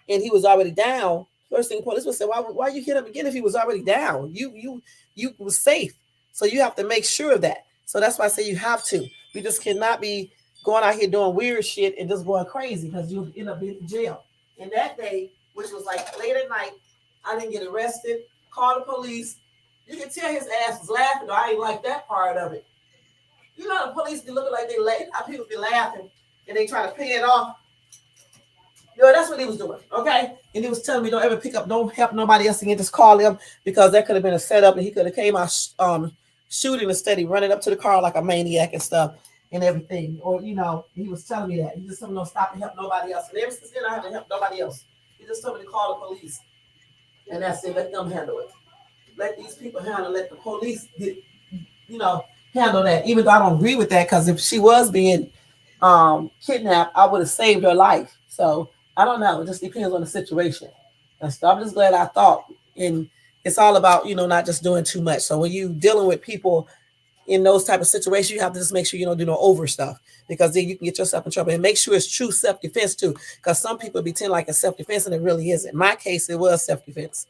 and he was already down, first thing the police would say, why you hit him again if he was already down? You was safe. So you have to make sure of that. So that's why I say you have to. You just cannot be going out here doing weird shit and just going crazy because you'll end up in jail. And that day, which was like late at night, I didn't get arrested, called the police. You can tell his ass was laughing, though. I ain't like that part of it. You know, the police be looking like they laugh. How people be laughing and they try to pay it off. You know, that's what he was doing, okay? And he was telling me, don't ever pick up, don't help nobody else again, just call him because that could have been a setup and he could have came out shooting instead of running up to the car like a maniac and stuff and everything. Or, you know, he was telling me that. He just told me don't stop and help nobody else. And ever since then, I haven't helped nobody else. He just told me to call the police. And that's it. Let them handle it. Let these people handle it. Let the police get, you know, handle that. Even though I don't agree with that, because if she was being kidnapped, I would have saved her life. So I don't know. It just depends on the situation. And so I'm just glad I thought. And it's all about, you know, not just doing too much. So when you dealing with people in those type of situations, you have to just make sure you don't do no over stuff because then you can get yourself in trouble. And make sure it's true self-defense too, because some people pretend like it's self-defense and it really isn't. In my case, it was self-defense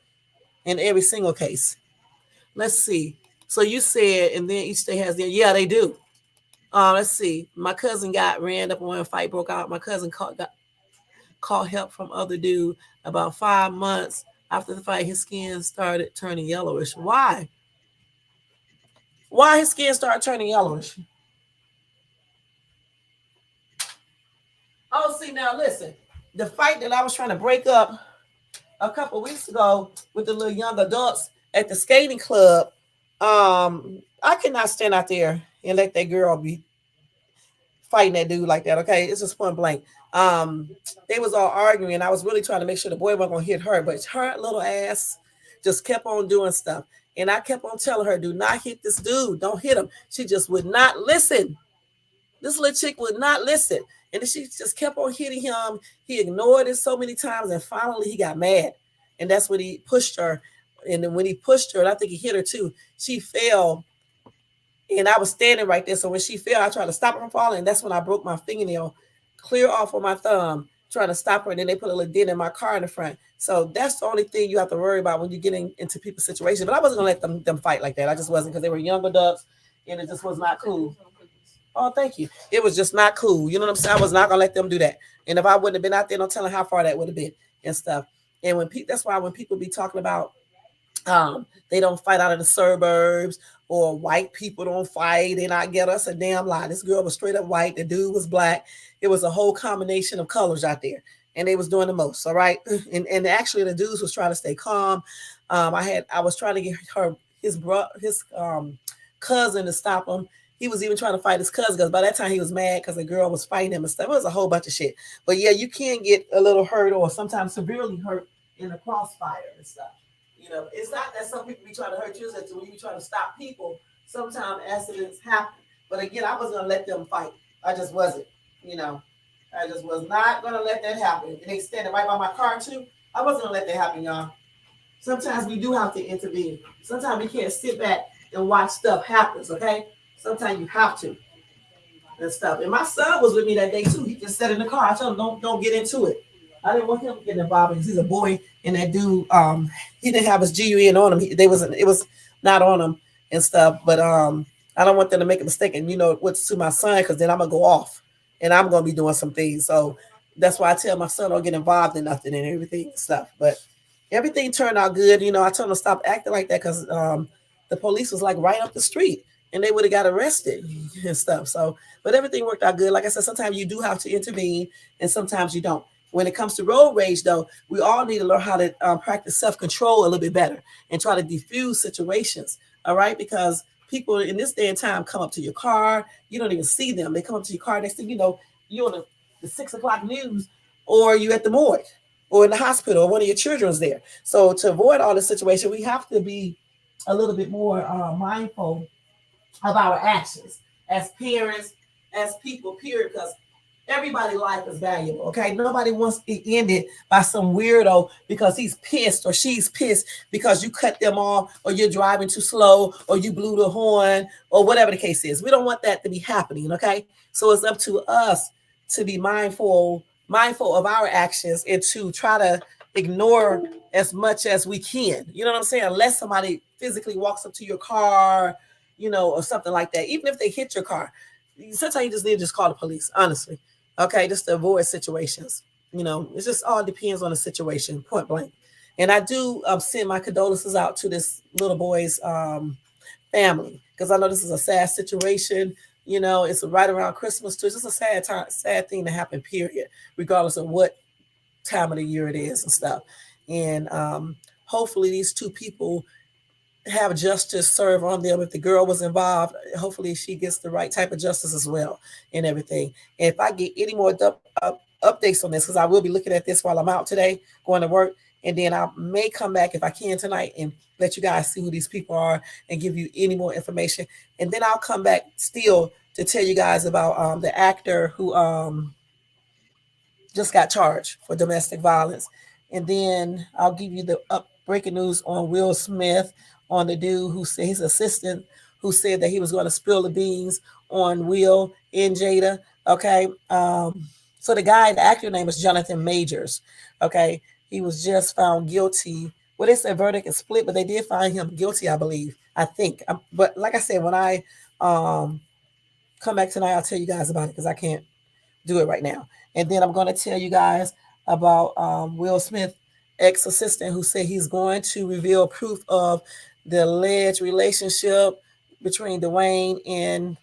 in every single case. Let's see. So you said, and then each state has their, yeah, they do. Let's see. My cousin got ran up when a fight broke out. My cousin called help from other dude about 5 months after the fight. His skin started turning yellowish. Why? Why his skin started turning yellowish? Oh, see now, listen. The fight that I was trying to break up a couple weeks ago with the little young adults at the skating club, I cannot stand out there and let that girl be fighting that dude like that. Okay, it's just point blank. They was all arguing, and I was really trying to make sure the boy wasn't gonna hit her, but her little ass just kept on doing stuff, and I kept on telling her, "Do not hit this dude. Don't hit him." She just would not listen. This little chick would not listen, and then she just kept on hitting him. He ignored it so many times, and finally he got mad, and that's when he pushed her. And then when he pushed her, and I think he hit her too, she fell and I was standing right there. So when she fell, I tried to stop her from falling. And that's when I broke my fingernail clear off of my thumb, trying to stop her. And then they put a little dent in my car in the front. So that's the only thing you have to worry about when you get into people's situations. But I wasn't gonna let them fight like that. I just wasn't, because they were young adults and it just was not cool. Oh, thank you. It was just not cool. You know what I'm saying? I was not gonna let them do that. And if I wouldn't have been out there, no telling how far that would have been and stuff. And when that's why when people be talking about they don't fight out of the suburbs or white people don't fight and I get us a damn lie. This girl was straight up white. The dude was black. It was a whole combination of colors out there. And they was doing the most. All right. And actually the dudes was trying to stay calm. I was trying to get his cousin to stop him. He was even trying to fight his cousin because by that time he was mad because the girl was fighting him and stuff. It was a whole bunch of shit. But yeah, you can get a little hurt or sometimes severely hurt in a crossfire and stuff. You know, it's not that some people be trying to hurt you, it's that when you try to stop people, sometimes accidents happen. But again, I wasn't gonna let them fight. I just wasn't, you know. I just was not gonna let that happen. And they standing right by my car too. I wasn't gonna let that happen, y'all. Sometimes we do have to intervene. Sometimes we can't sit back and watch stuff happens, okay? Sometimes you have to and stuff. And my son was with me that day too. He just sat in the car. I told him don't get into it. I didn't want him getting involved because he's a boy, and that dude, he didn't have his GUN on him. It was not on him and stuff. But I don't want them to make a mistake and what's to my son, because then I'm gonna go off and I'm gonna be doing some things. So that's why I tell my son don't get involved in nothing and everything and stuff. But everything turned out good. I told him to stop acting like that because the police was like right up the street and they would have got arrested and stuff. So, but everything worked out good. Like I said, sometimes you do have to intervene and sometimes you don't. When it comes to road rage, though, we all need to learn how to practice self-control a little bit better and try to diffuse situations, all right? Because people in this day and time come up to your car. You don't even see them. They come up to your car. Next thing you know, you're on the 6 o'clock news, or you at the morgue or in the hospital, or one of your children's there. So to avoid all this situation, we have to be a little bit more mindful of our actions as parents, as people, period, because Everybody's life is valuable, okay? Nobody wants it ended by some weirdo because he's pissed or she's pissed because you cut them off or you're driving too slow or you blew the horn or whatever the case is. We don't want that to be happening, okay? So it's up to us to be mindful of our actions and to try to ignore as much as we can. You know what I'm saying? Unless somebody physically walks up to your car, or something like that. Even if they hit your car, sometimes you just need to just call the police, honestly. Okay, just to avoid situations. It just all depends on the situation, point blank. And I do send my condolences out to this little boy's family because I know this is a sad situation. It's right around Christmas too. It's just a sad time, sad thing to happen. Period, regardless of what time of the year it is and stuff. And hopefully these two people have justice served on them. If the girl was involved, hopefully she gets the right type of justice as well and everything. And if I get any more updates on this, because I will be looking at this while I'm out today going to work, and then I may come back if I can tonight and let you guys see who these people are and give you any more information. And then I'll come back still to tell you guys about the actor who just got charged for domestic violence. And then I'll give you the breaking news on Will Smith, on the dude who said his assistant who said that he was going to spill the beans on Will and Jada. Okay. So the actor name is Jonathan Majors. Okay. He was just found guilty. Well, they said verdict is split, but they did find him guilty, I believe. I think. But like I said, when I come back tonight, I'll tell you guys about it because I can't do it right now. And then I'm going to tell you guys about Will Smith ex assistant who said he's going to reveal proof of the alleged relationship between Dwayne and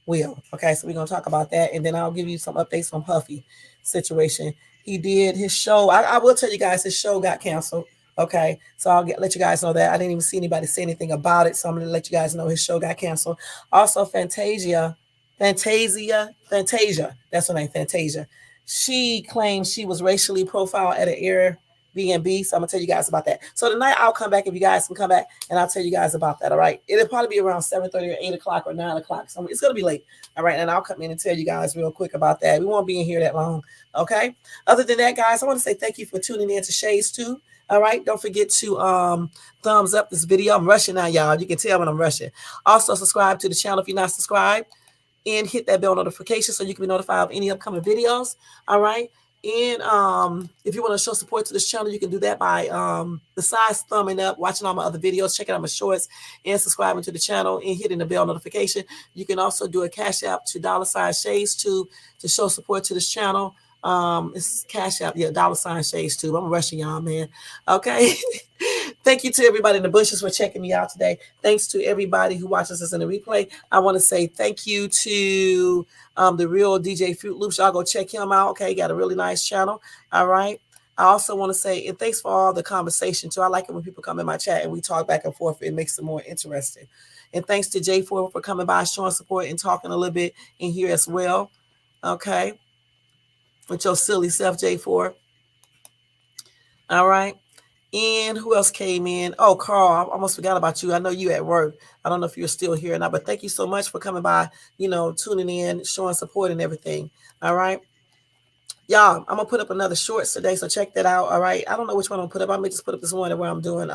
Will. Okay, so we're going to talk about that. And then I'll give you some updates on Puffy situation. He did his show. I will tell you guys his show got canceled. Okay, so let you guys know that. I didn't even see anybody say anything about it. So I'm going to let you guys know his show got canceled. Also, Fantasia. That's her name, Fantasia. She claims she was racially profiled at an Airbnb. So I'm gonna tell you guys about that. So tonight I'll come back if you guys can come back and I'll tell you guys about that. All right. It'll probably be around 7:30 or 8 o'clock or 9 o'clock. So it's gonna be late. All right. And I'll come in and tell you guys real quick about that. We won't be in here that long. Okay. Other than that, guys, I want to say thank you for tuning in to Shades too. All right. Don't forget to thumbs up this video. I'm rushing now, y'all. You can tell when I'm rushing. Also, subscribe to the channel if you're not subscribed and hit that bell notification so you can be notified of any upcoming videos. All right. And if you want to show support to this channel, you can do that by besides thumbing up, watching all my other videos, checking out my shorts, and subscribing to the channel and hitting the bell notification. You can also do a cash app to $Shades to show support to this channel. It's cash app, yeah, $Shades too. I'm rushing y'all, man. Okay. Thank you to everybody in the bushes for checking me out today. Thanks to everybody who watches us in the replay. I want to say thank you to the real DJ Fruit Loops. Y'all go check him out. Okay, got a really nice channel. All right. I also want to say, and thanks for all the conversation too. I like it when people come in my chat and we talk back and forth. It makes it more interesting. And thanks to J4 for coming by, showing support and talking a little bit in here as well. Okay. With your silly self, J4. All right. And who else came in? Oh, Carl, I almost forgot about you. I know you at work. I don't know if you're still here or not, but thank you so much for coming by, tuning in, showing support and everything. All right. Y'all, I'm going to put up another shorts today, so check that out. All right. I don't know which one I'm going to put up. I may just put up this one where I'm doing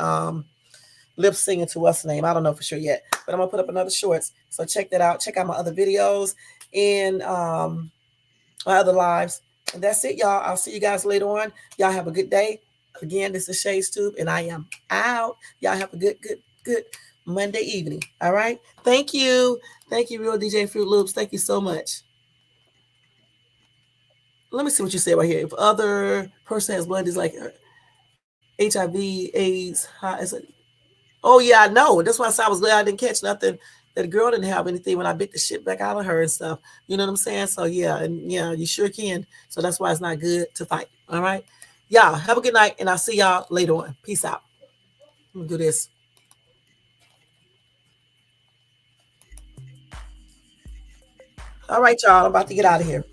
lip singing to what's the name. I don't know for sure yet, but I'm going to put up another shorts. So check that out. Check out my other videos and my other lives. And that's it, y'all. I'll see you guys later on. Y'all have a good day. Again, this is Shades Tube, and I am out. Y'all have a good Monday evening. All right. Thank you. Thank you, real DJ Fruit Loops. Thank you so much. Let me see what you say right here. If other person has blood is like HIV, AIDS, oh yeah, I know. That's why I was glad I didn't catch nothing. That girl didn't have anything when I bit the shit back out of her and stuff. You know what I'm saying? So yeah, and yeah, you sure can. So that's why it's not good to fight. All right. Y'all have a good night, and I'll see y'all later on. Peace out. I'm gonna do this. All right, y'all. I'm about to get out of here.